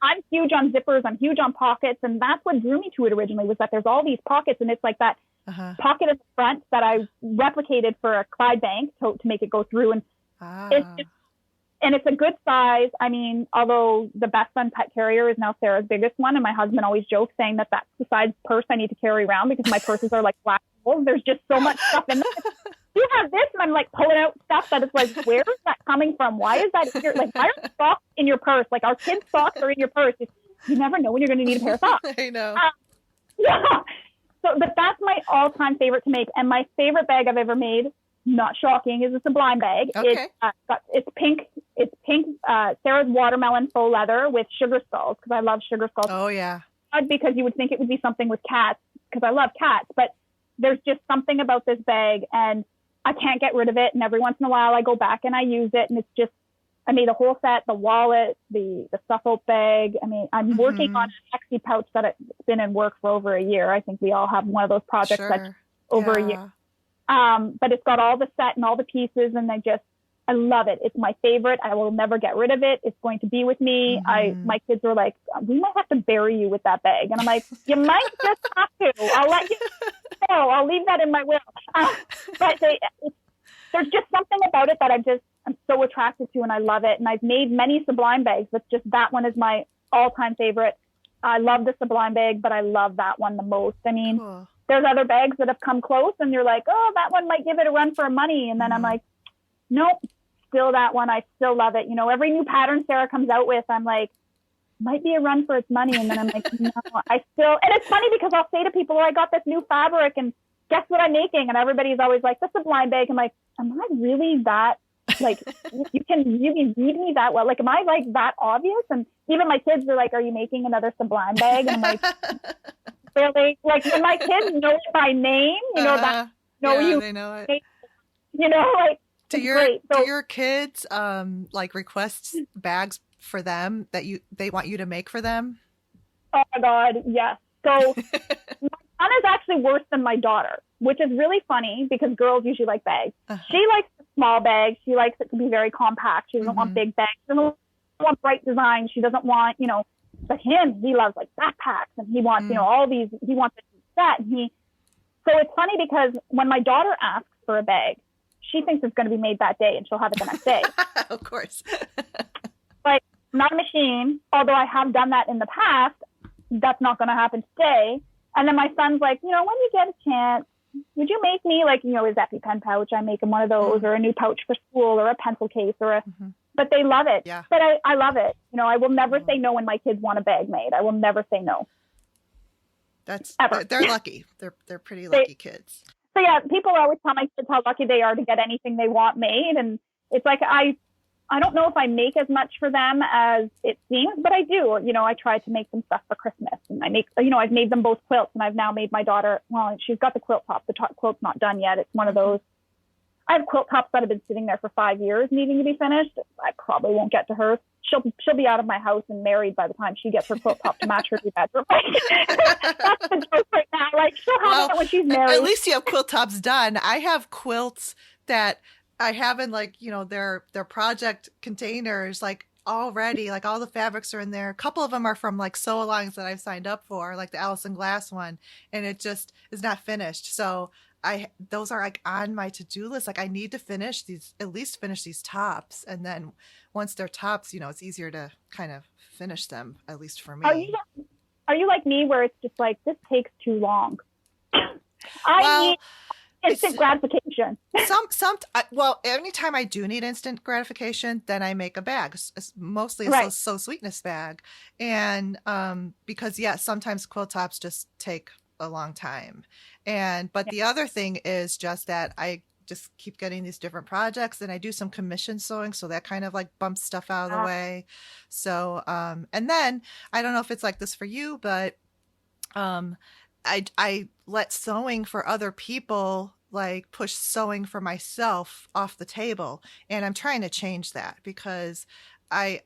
I'm huge on zippers. I'm huge on pockets. And that's what drew me to it originally, was that there's all these pockets, and it's like that pocket in the front that I replicated for a Clyde bank to make it go through. And it's a good size. I mean, although the Best Friend pet carrier is now Sarah's biggest one, and my husband always jokes saying that that's the size purse I need to carry around, because my purses are like black holes. There's just so much stuff in there. You have this, and I'm like pulling out stuff that it's like, where is that coming from? Why is that here? Like, why are socks in your purse? Like, our kids' socks are in your purse. You never know when you're going to need a pair of socks. I know. So, but that's my all-time favorite to make. And my favorite bag I've ever made, not shocking, is a Sublime bag. Okay. It's pink. It's pink. Sarah's watermelon faux leather with sugar skulls, because I love sugar skulls. Oh, yeah. Because you would think it would be something with cats, because I love cats. But there's just something about this bag, and I can't get rid of it. And every once in a while I go back and I use it, and it's just, I made a whole set, the wallet, the Suffolk bag. I mean, I'm working on a sexy pouch that it's been in work for over a year. I think we all have one of those projects that's over a year. But it's got all the set and all the pieces, and I love it. It's my favorite. I will never get rid of it. It's going to be with me. My kids were like, we might have to bury you with that bag. And I'm like, you might just have to. I'll let you know. I'll leave that in my will. But there's just something about it that I'm so attracted to, and I love it. And I've made many Sublime bags, but just that one is my all-time favorite. I love the Sublime bag, but I love that one the most. I mean, cool. There's other bags that have come close, and you're like, oh, that one might give it a run for money. And then I'm like, nope, still that one. I still love it. You know, every new pattern Sarah comes out with, I'm like, might be a run for its money. And then I'm like, no, and it's funny because I'll say to people, oh, I got this new fabric and guess what I'm making? And everybody's always like, that's a blind bag. I'm like, am I really that, like, you can really read me that well? Like, am I like that obvious? And even my kids are like, are you making another Sublime bag? And I'm like, really? Like, when my kids know it by name, you know, they know it. You know, like, do your kids like request bags for them that they want you to make for them? Oh my God, yes. So my son is actually worse than my daughter, which is really funny because girls usually like bags. She likes the small bags. She likes it to be very compact. She doesn't want big bags. She doesn't want bright design. She doesn't want, you know, but he loves like backpacks, and he wants, you know, all these, he wants it set. So it's funny because when my daughter asks for a bag, she thinks it's going to be made that day and she'll have it the next day. Of course. But not a machine, although I have done that in the past. That's not going to happen today. And then my son's like, you know, when you get a chance, would you make me like, you know, his EpiPen pouch? I make him one of those, or a new pouch for school, or a pencil case, or a, but they love it. Yeah. But I love it. You know, I will never say no when my kids want a bag made. I will never say no. They're lucky. They're pretty lucky kids. So yeah, people always tell my kids how lucky they are to get anything they want made. And it's like, I don't know if I make as much for them as it seems, but I do. You know, I try to make them stuff for Christmas, and I've made them both quilts, and I've now made my daughter, well, she's got the quilt top. The quilt's not done yet. It's one of those. I have quilt tops that have been sitting there for 5 years needing to be finished. I probably won't get to her. She'll be out of my house and married by the time she gets her quilt top to match her new bedroom. That's the joke right now. Like, she'll have it when she's married. At least you have quilt tops done. I have quilts that I have in, like, you know, their project containers, like, already, like, all the fabrics are in there. A couple of them are from like sew-alongs that I've signed up for, like the Allison Glass one, and it just is not finished. So those are like on my to-do list. Like, I need to at least finish these tops. And then once they're tops, you know, it's easier to kind of finish them, at least for me. Are you like me where it's just like, this takes too long? I need instant gratification. Well, anytime I do need instant gratification, then I make a bag, mostly a So Sweetness bag. And because sometimes quilt tops just take a long time. But the other thing is just that I just keep getting these different projects, and I do some commission sewing, so that kind of like bumps stuff out of the way. So and then I don't know if it's like this for you, but I let sewing for other people like push sewing for myself off the table, and I'm trying to change that because I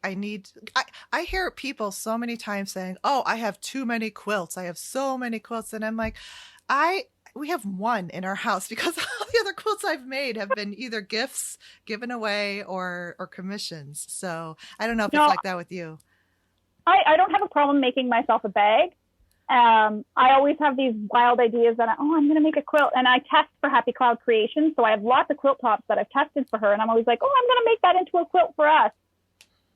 hear people so many times saying, oh, I have too many quilts. I have so many quilts. And I'm like, we have one in our house because all the other quilts I've made have been either gifts given away or commissions. So I don't know if it's like that with you. I don't have a problem making myself a bag. I always have these wild ideas that I'm going to make a quilt, and I test for Happy Cloud Creations. So I have lots of quilt tops that I've tested for her, and I'm always like, I'm going to make that into a quilt for us.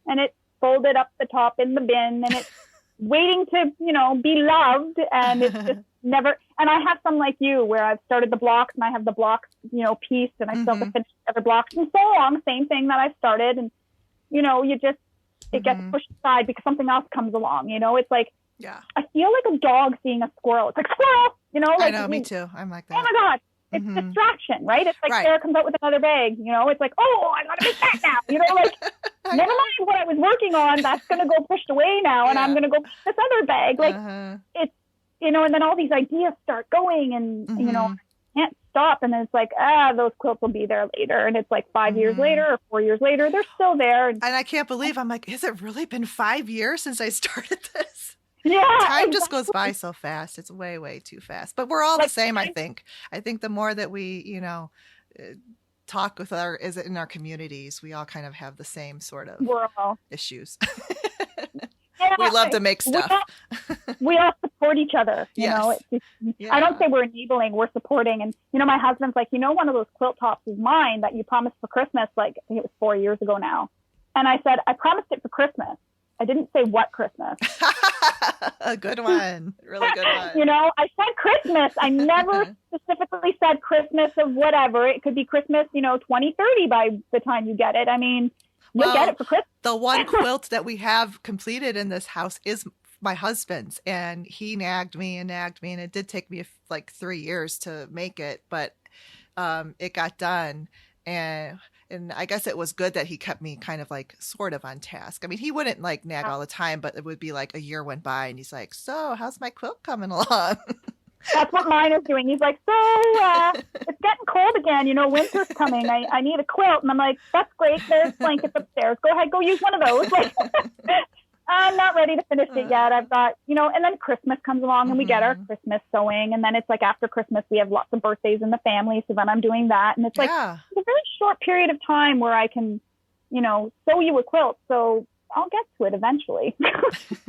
And it's folded up the top in the bin, and it's waiting to, you know, be loved. And it's just never, and I have some like you where I've started the blocks and I have the blocks, you know, pieced, and I still have to finish the other blocks and so on, same thing that I've started. And, you know, it gets pushed aside because something else comes along, you know, it's like, I feel like a dog seeing a squirrel. It's like, squirrel, you know, like, I know, me too. I'm like that. Oh my God. It's distraction, right? It's like Sarah comes out with another bag, you know, it's like, I gotta make that now, you know, like, never mind what I was working on, that's going to go pushed away now, and I'm going to go push this other bag. Like, it's, you know, and then all these ideas start going, and, you know, I can't stop. And then it's like, those quilts will be there later. And it's like 5 years later or 4 years later, they're still there. And I can't believe, I'm like, has it really been 5 years since I started this? Yeah. Time just goes by so fast. It's way, way too fast. But we're all the same, I think. I think the more that we, you know, talk with is it in our communities, we all kind of have the same sort of issues. Yeah, we love to make stuff. We all support each other. You know, I don't say we're enabling, we're supporting. And, you know, my husband's like, you know, one of those quilt tops is mine that you promised for Christmas. Like, I think it was 4 years ago now. And I said, I promised it for Christmas. I didn't say what Christmas. A good one. Really good one. You know, I said Christmas. I never specifically said Christmas of whatever. It could be Christmas, you know, 2030 by the time you get it. I mean, you'll get it for Christmas. The one quilt that we have completed in this house is my husband's, and he nagged me, and it did take me like 3 years to make it, but it got done. And I guess it was good that he kept me kind of like sort of on task. I mean, he wouldn't like nag all the time, but it would be like a year went by and he's like, so how's my quilt coming along? That's what mine is doing. He's like, so it's getting cold again. You know, winter's coming. I need a quilt. And I'm like, that's great. There's blankets upstairs. Go ahead, go use one of those. Like, I'm not ready to finish it yet. I've got, you know, and then Christmas comes along and we get our Christmas sewing. And then it's like after Christmas, we have lots of birthdays in the family. So then I'm doing that. And it's like it's a very short period of time where I can, you know, sew you a quilt. So I'll get to it eventually.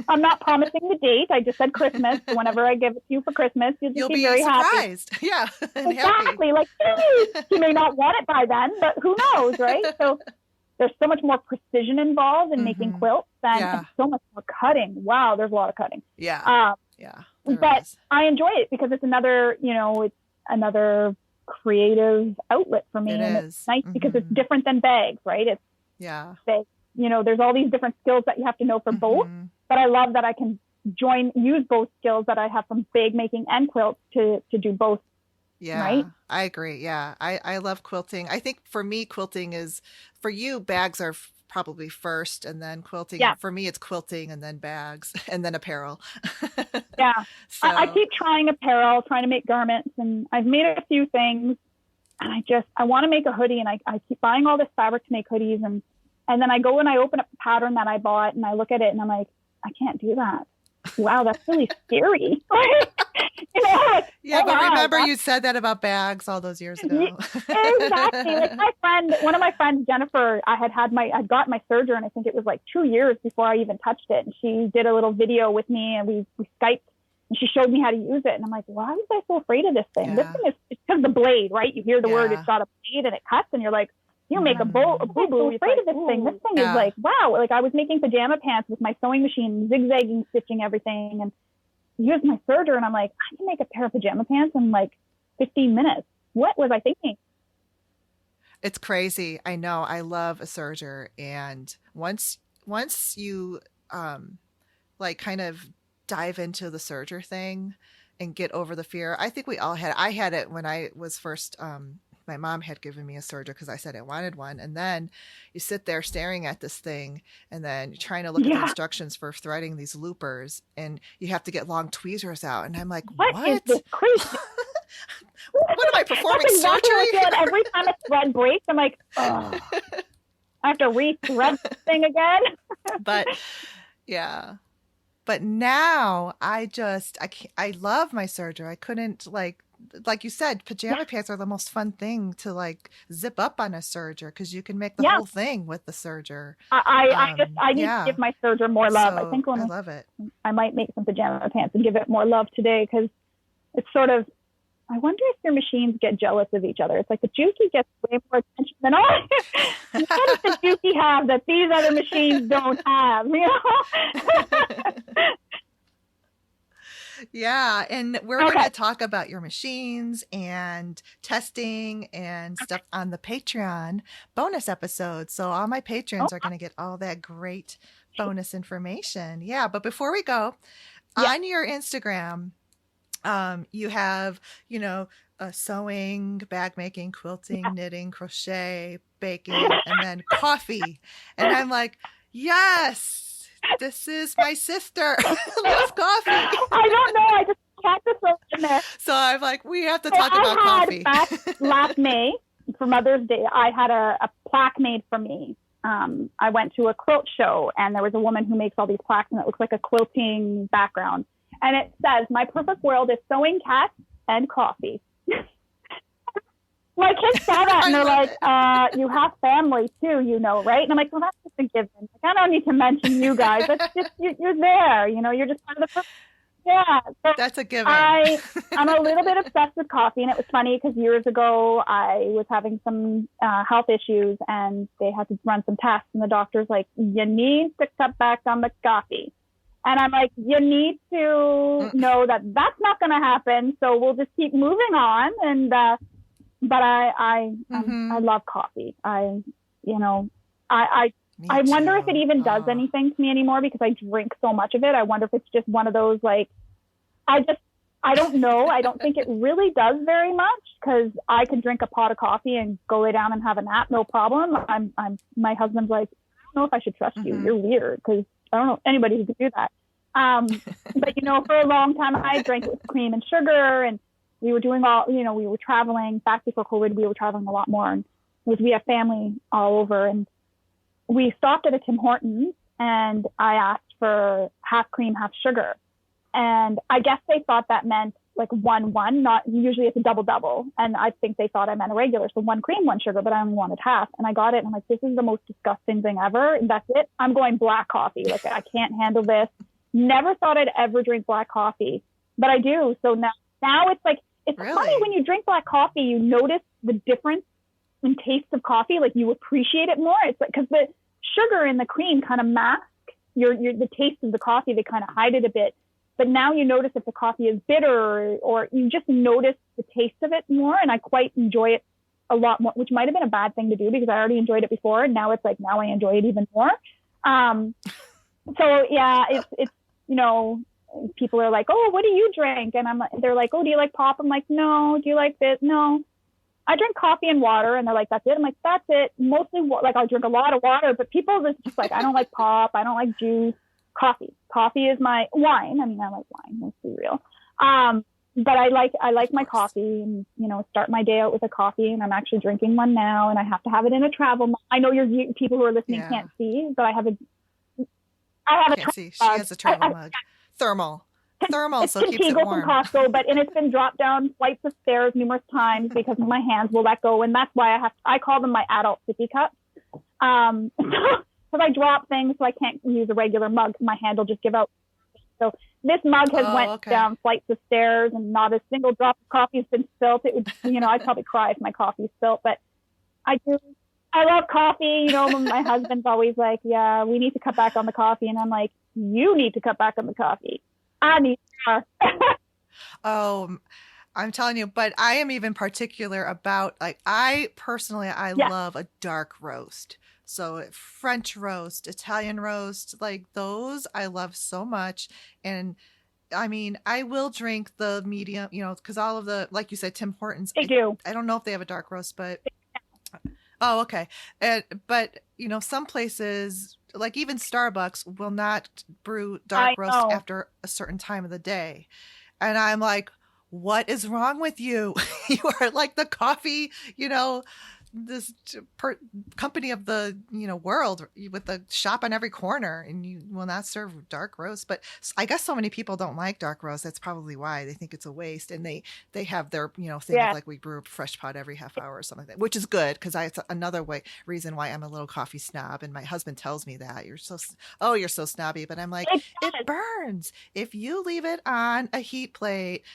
I'm not promising the date. I just said Christmas. So whenever I give it to you for Christmas, you'll be very surprised. Happy. Yeah. And exactly. happy. Like, hey, you may not want it by then, but who knows, right? So there's so much more precision involved in making quilts and so much more cutting. Wow, there's a lot of cutting. Yeah. But I enjoy it because it's another, you know, it's another creative outlet for me. And it's nice because it's different than bags, right? It's bags. You know, there's all these different skills that you have to know for both. But I love that I can use both skills that I have from bag making and quilts to do both. Yeah, right? I agree. Yeah, I love quilting. I think for me, quilting is, for you, bags are probably first, and then quilting. Yeah. For me, it's quilting and then bags and then apparel. Yeah. So. I keep trying apparel, trying to make garments, and I've made a few things. And I want to make a hoodie, and I keep buying all this fabric to make hoodies. And then I go and I open up the pattern that I bought, and I look at it, and I'm like, I can't do that. Wow, that's really scary. You know, like, yeah, but remember you said that about bags all those years ago. Exactly. Like one of my friends, Jennifer, I'd got my serger, and I think it was like 2 years before I even touched it. And she did a little video with me, and we Skyped, and she showed me how to use it. And I'm like, why was I so afraid of this thing? Yeah. This thing it's because of the blade, right? You hear the word, it's got a blade and it cuts, and you're like, you make a boo-boo. Afraid of this thing. This thing is like, wow. Like I was making pajama pants with my sewing machine, zigzagging, stitching everything, and used my serger, and I'm like, I can make a pair of pajama pants in like 15 minutes. What was I thinking? It's crazy. I know. I love a serger, and once you like kind of dive into the serger thing and get over the fear, I think we all had. I had it when I was first. My mom had given me a serger because I said I wanted one. And then you sit there staring at this thing, and then you're trying to look at the instructions for threading these loopers, and you have to get long tweezers out. And I'm like, what? Is this crazy? What am I performing exactly surgery? Every time a thread breaks, I'm like, oh, I have to re-thread the thing again. But yeah. But now I love my serger. I couldn't like you said, pajama pants are the most fun thing to like zip up on a serger because you can make the whole thing with the serger. I need to give my serger more love. So, I think I love it. I might make some pajama pants and give it more love today because it's sort of, I wonder if your machines get jealous of each other. It's like the Juki gets way more attention than all. What does the Juki have that these other machines don't have? You know? Yeah, and we're going to talk about your machines and testing and stuff on the Patreon bonus episode. So all my patrons are going to get all that great bonus information. Yeah, but before we go, on your Instagram, you have, you know, sewing, bag making, quilting, knitting, crochet, baking, and then coffee. And I'm like, yes. This is my sister. Loves coffee. I don't know. I just had to throw it in there. So I'm like, we have to talk about coffee. Last May, for Mother's Day, I had a plaque made for me. I went to a quilt show, and there was a woman who makes all these plaques, and it looks like a quilting background. And it says, my perfect world is sewing, cats, and coffee. My kids saw that and I they're love like, it. you have family too, right? And I'm like, well, that's just a given. Like, I don't need to mention you guys. That's just, you're there, you're just part of the, yeah. So That's a given. I'm a little bit obsessed with coffee. And it was funny because years ago I was having some health issues and they had to run some tests. And the doctor's like, you need to cut back on the coffee. And I'm like, you need to know that that's not going to happen. So we'll just keep moving on. And, but I love coffee. You know, I Me I wonder if it too. even does Oh. anything to me anymore because I drink so much of it. I wonder if it's just one of those, like, I don't know. I don't think it really does very much because I could drink a pot of coffee and go lay down and have a nap, no problem. My husband's like, I don't know if I should trust you. You're weird because I don't know anybody who could do that. But for a long time I drank it with cream and sugar, and we were doing we were traveling back before COVID. We were traveling a lot more, and we have family all over, and we stopped at a Tim Hortons, and I asked for half cream, half sugar. And I guess they thought that meant like 1-1, not usually it's a double. And I think they thought I meant a regular. So 1 cream, 1 sugar, but I only wanted half. And I got it. And I'm like, this is the most disgusting thing ever. And that's it. I'm going black coffee. Like, I can't handle this. Never thought I'd ever drink black coffee, but I do. So now it's like, it's Really? funny when you drink black coffee, you notice the difference in taste of coffee. Like, you appreciate it more. It's like, cause the sugar and the cream kind of mask the taste of the coffee. They kind of hide it a bit. But now you notice if the coffee is bitter, or you just notice the taste of it more. And I quite enjoy it a lot more, which might have been a bad thing to do because I already enjoyed it before. And now it's like, now I enjoy it even more. So yeah, it's, people are like, oh, what do you drink? And they're like, oh, do you like pop? I'm like, no. Do you like this? No. I drink coffee and water. And they're like, that's it. I'm like, that's it. Mostly like I'll drink a lot of water, but people are just like, I don't like pop. I don't like juice. Coffee is my wine. I mean, I like wine, let's be real. But I like my coffee, and start my day out with a coffee, and I'm actually drinking one now, and I have to have it in a travel mug. I know your people who are listening can't see, but I have a Can't see. She has a travel mug. Thermal, it's so it keeps it Contigo warm. from Costco, and it's been dropped down flights of stairs numerous times because my hands will let go, and that's why I call them my adult sippy cups. Because I drop things, so I can't use a regular mug. My hand will just give out. So this mug has went down flights of stairs, and not a single drop of coffee has been spilt. It would, I'd probably cry if my coffee spilt, but I love coffee. My husband's always like, yeah, we need to cut back on the coffee. And I'm like, you need to cut back on the coffee. I need more. Oh, I'm telling you, but I am even particular about, like, I love a dark roast. So French roast, Italian roast, like those I love so much. And I mean, I will drink the medium, because all of the, like you said, Tim Hortons. They do. I don't know if they have a dark roast, but oh, okay. But some places, like even Starbucks, will not brew dark roast after a certain time of the day. And I'm like, what is wrong with you? You are like the coffee, this company of the world with the shop on every corner, and you will not serve dark roast. But I guess so many people don't like dark roast. That's probably why they think it's a waste, and they have their thing of like, we brew a fresh pot every half hour or something like that, which is good because it's another reason why I'm a little coffee snob. And my husband tells me that you're so snobby, but I'm like, it burns if you leave it on a heat plate.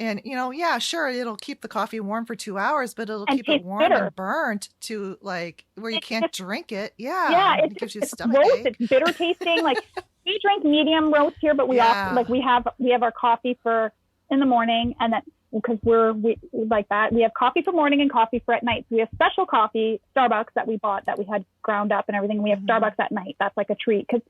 And, yeah, sure, it'll keep the coffee warm for 2 hours, but it'll keep it warm and burnt to, like, where you can't drink it. Yeah. Yeah, it gives you a stomach roast. ache. It's bitter tasting. Like, we drink medium roast here, but we often, like, we have our coffee for in the morning, and then because we like that, we have coffee for morning and coffee for at night. So we have special coffee, Starbucks, that we bought that we had ground up and everything. We have Starbucks at night. That's like a treat because,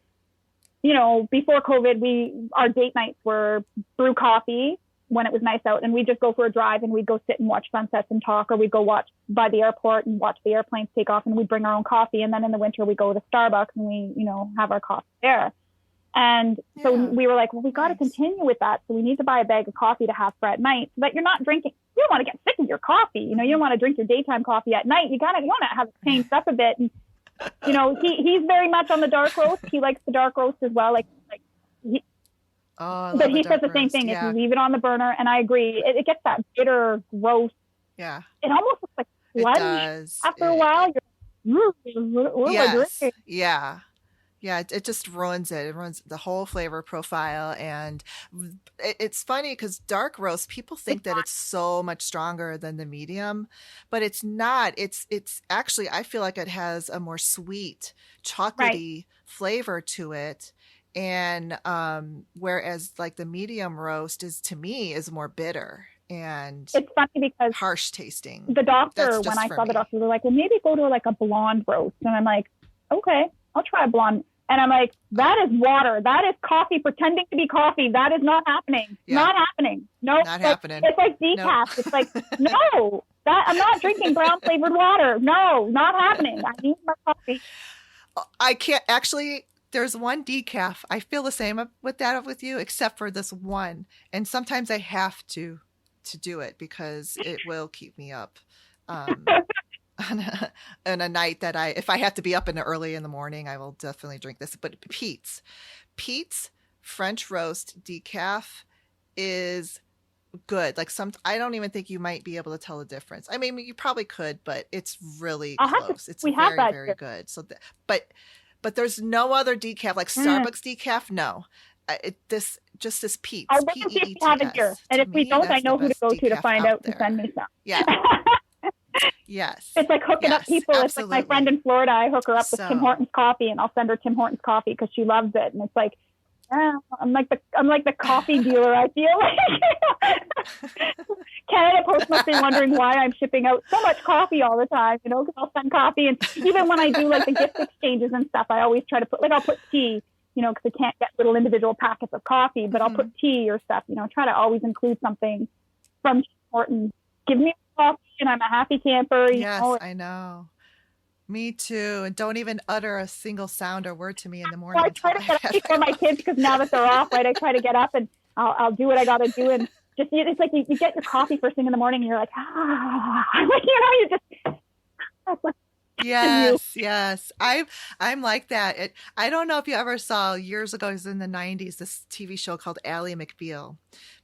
before COVID, our date nights were brew coffee when it was nice out, and we'd just go for a drive, and we'd go sit and watch sunsets and talk, or we'd go watch by the airport and watch the airplanes take off, and we'd bring our own coffee. And then in the winter we go to Starbucks and we have our coffee there. And so we were like, well, we got to continue with that, so we need to buy a bag of coffee to have for at night, so that you're not drinking, you don't want to get sick of your coffee, you don't want to drink your daytime coffee at night. You want to have it changed up a bit. And he's very much on the dark roast. He likes the dark roast as well, but he says the same thing. If you leave it on the burner, and I agree, it gets that bitter, gross. Yeah. It almost looks like It sludge does. after a while. You're like, what am I Yes. drinking? Yeah. Yeah, it just ruins it. It ruins the whole flavor profile. And it's funny because dark roast, people think that it's so much stronger than the medium, but it's not. It's actually, I feel like it has a more sweet, Right. chocolatey flavor to it. And whereas like the medium roast is to me is more bitter and It's funny because harsh tasting. the That's doctor, when just I for saw the me. doctor, they're like, well, maybe go to like a blonde roast. And I'm like, okay, I'll try a blonde. And I'm like, that is water. That is coffee pretending to be coffee. That is not happening. Yeah, Not happening. No, not like, happening. it's like Nope. decaf. It's like, no, that I'm not drinking brown flavored water. No, not happening. I need my coffee. I can't actually. There's one decaf. I feel the same with that with you, except for this one. And sometimes I have to do it because it will keep me up. Um, on a night that if I have to be up in early in the morning, I will definitely drink this. But Pete's French roast decaf is good. Like I don't even think you might be able to tell the difference. I mean, you probably could, but it's really I'll have to, close. It's we have very, that very here. good. But there's no other decaf like Mm. Starbucks decaf. No, this I'll Pete's look to see if we have it here. Peets. And To if we me, don't, I that's the know who to best go to decaf find out out to send there. me some. Yeah. Yes. It's like hooking up Yes. people. It's like my friend Absolutely. in Florida. I hook her up with Tim So Hortons coffee, and I'll send her Tim Hortons coffee because she loves it. And it's like, I'm like the coffee dealer. I feel like Canada Post must be wondering why I'm shipping out so much coffee all the time. You know, because I'll send coffee, and even when I do like the gift exchanges and stuff, I always try to put I'll put tea. You know, because I can't get little individual packets of coffee, but I'll put tea or stuff. You know, try to always include something from Tim Hortons. Give me coffee, and I'm a happy camper. You yes, know, I know. Me too. And don't even utter a single sound or word to me in the well, morning I try until to I've get up had before my my kids coffee. because now that they're off, right? I try to get up and I'll do what I got to do and just it's like you get your coffee first thing in the morning and you're like like, you know you just that's what you. Yes, yes. I'm like that. I don't know if you ever saw years ago, it was in the 90s, this TV show called Ally McBeal.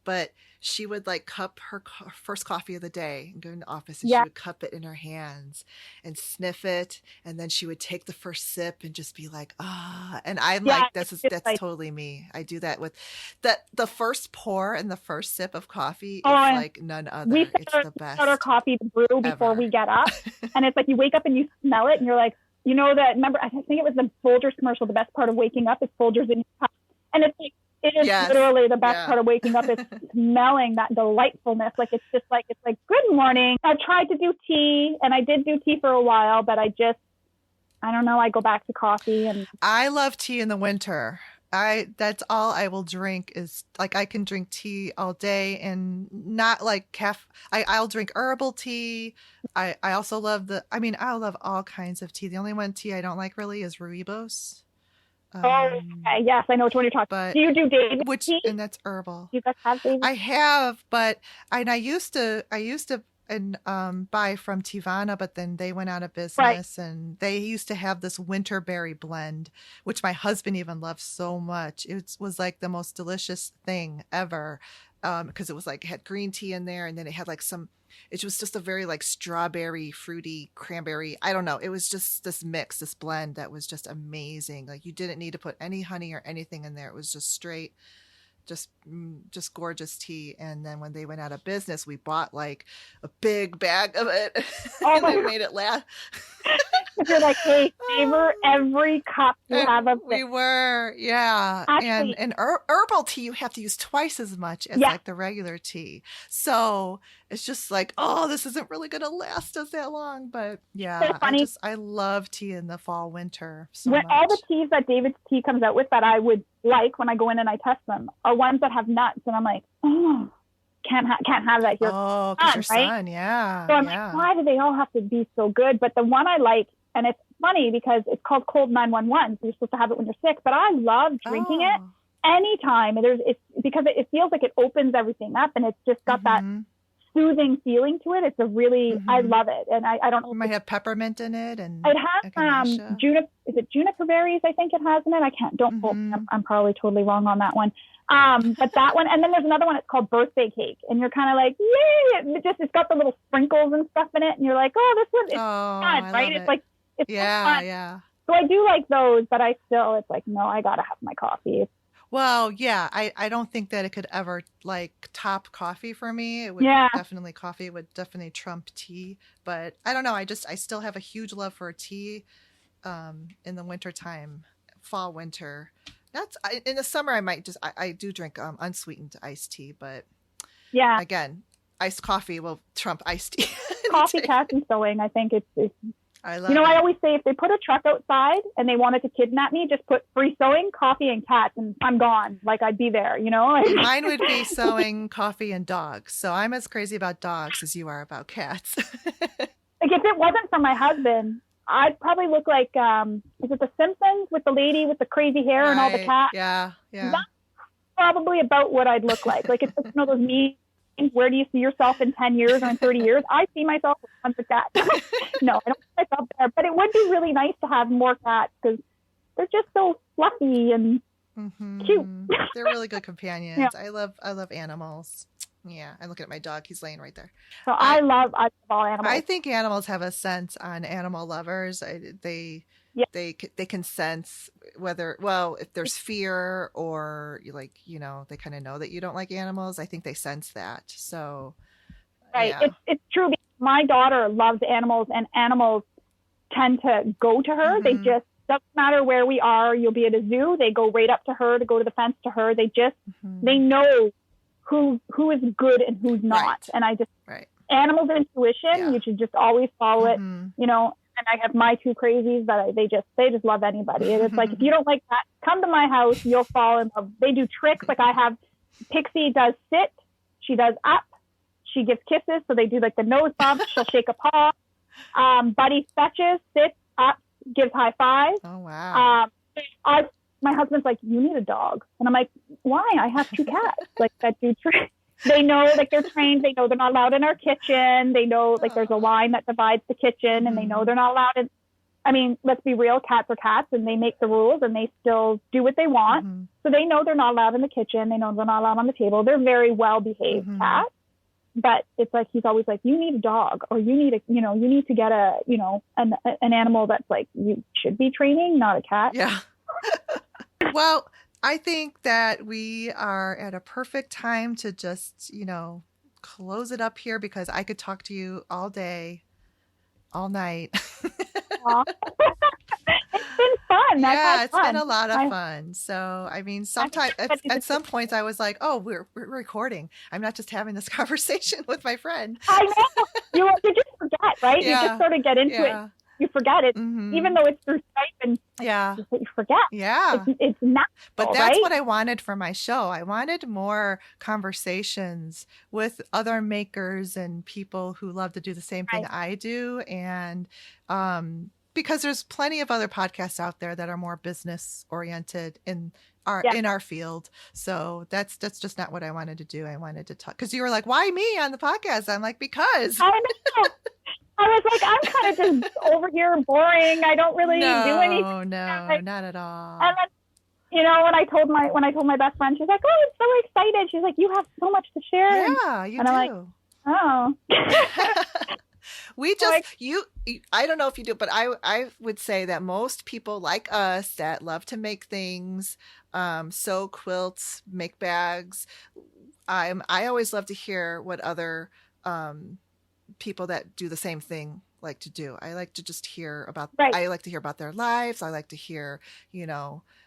But she would like cup her first coffee of the day and go in the office and she Yeah, would cup it in her hands and sniff it and then she would take the first sip and just be like, ah. And I'm yeah, like, it's just that's like totally me. I do that with the first pour and the first sip of coffee oh, is and like none we other. It's start, the start our best coffee to brew before ever. we get up, and it's like you wake up and you smell it and you're like, you know that remember I think it was the Folgers commercial. The best part of waking up is Folgers in your cup, and it's like it is Yes. literally the best Yeah. part of waking up is smelling that delightfulness. Like it's just like it's like good morning. I tried to do tea, and I did do tea for a while, but I don't know. I go back to coffee, and I love tea in the winter. That's all I will drink is like I can drink tea all day and not like I'll drink herbal tea. I also love I love all kinds of tea. The only one tea I don't like really is rooibos. oh, Um, okay, yes, I know which one you're talking. but Do you do David tea? and that's herbal. Do you guys have David? I have, but I used to and buy from Tivana, but then they went out of Right. business and they used to have this winter berry blend, which my husband even loved so much. It was like the most delicious thing ever. Because it was like it had green tea in there and then it had like it was just a very like strawberry, fruity, cranberry. I don't know. It was just this mix, this blend that was just amazing. Like you didn't need to put any honey or anything in there. It was just straight just gorgeous tea. And then when they went out of business we bought like a big bag of it Oh and my I God. made it last. You're like, hey, savor every cup you And have of we it. were, yeah. Actually, And herbal tea you have to use twice as much as yeah, like the regular tea, so it's just like, oh, this isn't really gonna last us that long. But so yeah, funny. I love tea in the fall winter so When all the much. teas that David's tea comes out with that I would like when I go in and I test them are ones that have nuts, and I'm like, oh, can't have that here. Oh, because your Right? son, yeah, So I'm like, yeah. why do they all have to be so good? But the one I like, and it's funny because it's called Cold 911, so you're supposed to have it when you're sick. But I love drinking it Oh. anytime. It's because it feels like it opens everything up, and it's just got that Mm-hmm. soothing feeling to it. It's a really, I Mm-hmm. love it, and I don't know You if might have peppermint in it and it has echinacea. juniper. Is it juniper berries? I think it has in it. I can't. Don't quote me. Mm-hmm. I'm probably totally wrong on that one. But that one, and then there's another one. It's called birthday cake, and you're kind of like, yay! It's got the little sprinkles and stuff in it, and you're like, oh, this one, it's fun, right? It's like it's fun. Yeah. So I do like those, but it's like, no, I gotta have my coffee. Well, yeah, I don't think that it could ever like top coffee for me. It would definitely coffee would definitely trump tea, but I don't know. I still have a huge love for tea in the wintertime, fall, winter. In the summer I might I do drink unsweetened iced tea, but again, iced coffee will trump iced tea. Coffee, cats, and sewing. I think it's I love I always say if they put a truck outside and they wanted to kidnap me, just put free sewing, coffee, and cats, and I'm gone. Like, I'd be there, Mine would be sewing, coffee, and dogs. So I'm as crazy about dogs as you are about cats. Like, if it wasn't for my husband, I'd probably look like, is it The Simpsons with the lady with the crazy hair and all the cats? Yeah. That's probably about what I'd look like. Like, it's like one of those memes. Where do you see yourself in 10 years or in 30 years? I see myself with tons of cats. No, I don't see myself there. But it would be really nice to have more cats because they're just so fluffy and cute. They're really good companions. Yeah. I love animals. Yeah, I'm looking at my dog. He's laying right there. So I love all animals. I think animals have a sense on animal lovers. They can sense whether, if there's fear or they kind of know that you don't like animals. I think they sense that. So right. Yeah. It's true. My daughter loves animals, and animals tend to go to her. They just, doesn't matter where we are. You'll be at a zoo. They go right up to her, to go to the fence to her. They just, they know who is good and who's not. Right. And I just, animals' intuition, you should just always follow it, And I have my two crazies that they just love anybody. And it's like, if you don't like that, come to my house, you'll fall in love. They do tricks. Like, I have Pixie does sit, she does up, she gives kisses. So they do like the nose bump, she'll shake a paw. Buddy fetches, sits up, gives high five. Oh, wow. My husband's like, you need a dog. And I'm like, why? I have two cats like that do tricks. They know, like, they're trained. They know they're not allowed in our kitchen. They know, like, there's a line that divides the kitchen, and they know they're not allowed in. I mean, let's be real, cats are cats, and they make the rules, and they still do what they want. So they know they're not allowed in the kitchen. They know they're not allowed on the table. They're very well-behaved cats. But it's like, he's always like, you need a dog, or you need you need to get an animal that's like, you should be training, not a cat. Yeah. Well, I think that we are at a perfect time to just, close it up here, because I could talk to you all day, all night. It's been fun. Yeah, it's been a lot of fun. So, I mean, sometimes at some points I was like, oh, we're recording. I'm not just having this conversation with my friend. I know. You just forget, right? Yeah. You just sort of get into it. You forget it, even though it's through Skype, and you forget. Yeah, it's not. But that's what I wanted for my show. I wanted more conversations with other makers and people who love to do the same thing I do, and because there's plenty of other podcasts out there that are more business oriented in our field. So that's just not what I wanted to do. I wanted to talk, because you were like, why me on the podcast? I'm like, because I know. I was like, I'm kind of just over here boring. I don't really do anything. No, not at all. And then, when I told my best friend, she's like, oh, I'm so excited. She's like, you have so much to share. Yeah, you and do. I'm like, oh. We just, I don't know if you do, but I would say that most people like us that love to make things, sew quilts, make bags. I always love to hear what other people that do the same thing like to do. I like to just hear about, I like to hear about their lives. I like to hear,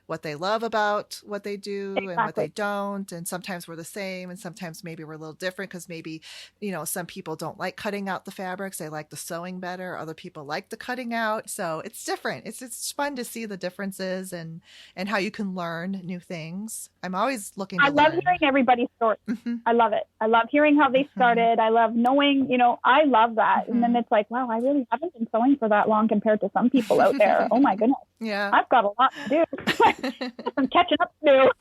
what they love about what they do and what they don't. And sometimes we're the same, and sometimes maybe we're a little different, because maybe, some people don't like cutting out the fabrics. They like the sewing better. Other people like the cutting out. So it's different. It's fun to see the differences and how you can learn new things. I'm always looking to love hearing everybody's story. I love it. I love hearing how they started. I love knowing, I love that. And then it's like, wow, I really haven't been sewing for that long compared to some people out there. Oh my goodness. Yeah. I've got a lot to do. Some catching up to do.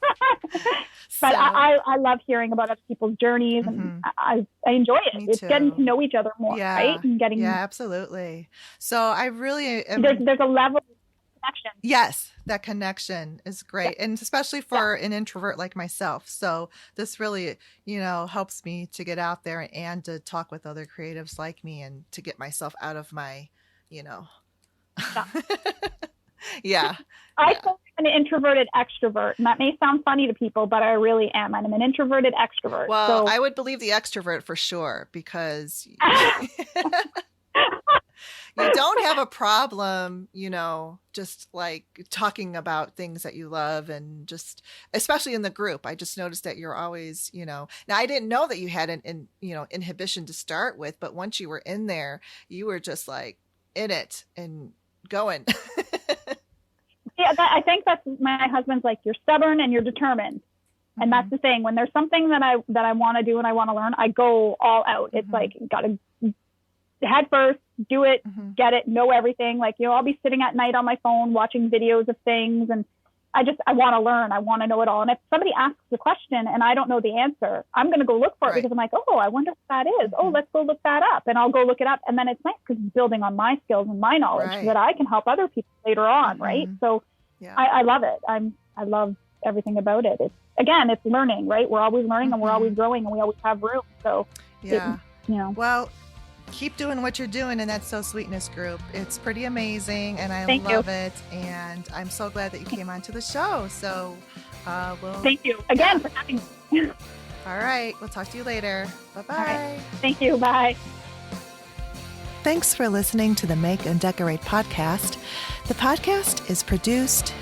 But I love hearing about other people's journeys, and I enjoy it. It's getting to know each other more, right? And absolutely. So I really am... There's a level of connection. Yes, that connection is great. And especially for an introvert like myself. So this really, helps me to get out there and to talk with other creatives like me and to get myself out of my, yeah. I think I'm an introverted extrovert, and that may sound funny to people, but I really am. I'm an introverted extrovert. Well, I would believe the extrovert for sure, because you don't have a problem, just like talking about things that you love, and just, especially in the group. I just noticed that you're always, now I didn't know that you had an inhibition to start with, but once you were in there, you were just like in it and going. Yeah, I think that's, my husband's like, you're stubborn and you're determined. And that's the thing. When there's something that I want to do and I want to learn, I go all out. It's like, got to head first, do it, get it, know everything. Like, I'll be sitting at night on my phone watching videos of things, and I want to learn. I want to know it all. And if somebody asks a question and I don't know the answer, I'm going to go look for it, because I'm like, oh, I wonder what that is. Oh, let's go look that up. And I'll go look it up. And then it's nice because it's building on my skills and my knowledge so that I can help other people later on. Right. So I love it. I love everything about it. It's learning, right? We're always learning and we're always growing and we always have room. So, well, keep doing what you're doing in that So Sweetness group. It's pretty amazing, and I love it. And I'm so glad that you came onto the show. So thank you again for having me. All right. We'll talk to you later. Bye-bye. Right. Thank you. Bye. Thanks for listening to the Make and Decorate podcast. The podcast is produced,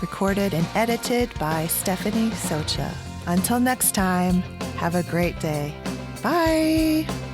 recorded, and edited by Stephanie Socha. Until next time, have a great day. Bye.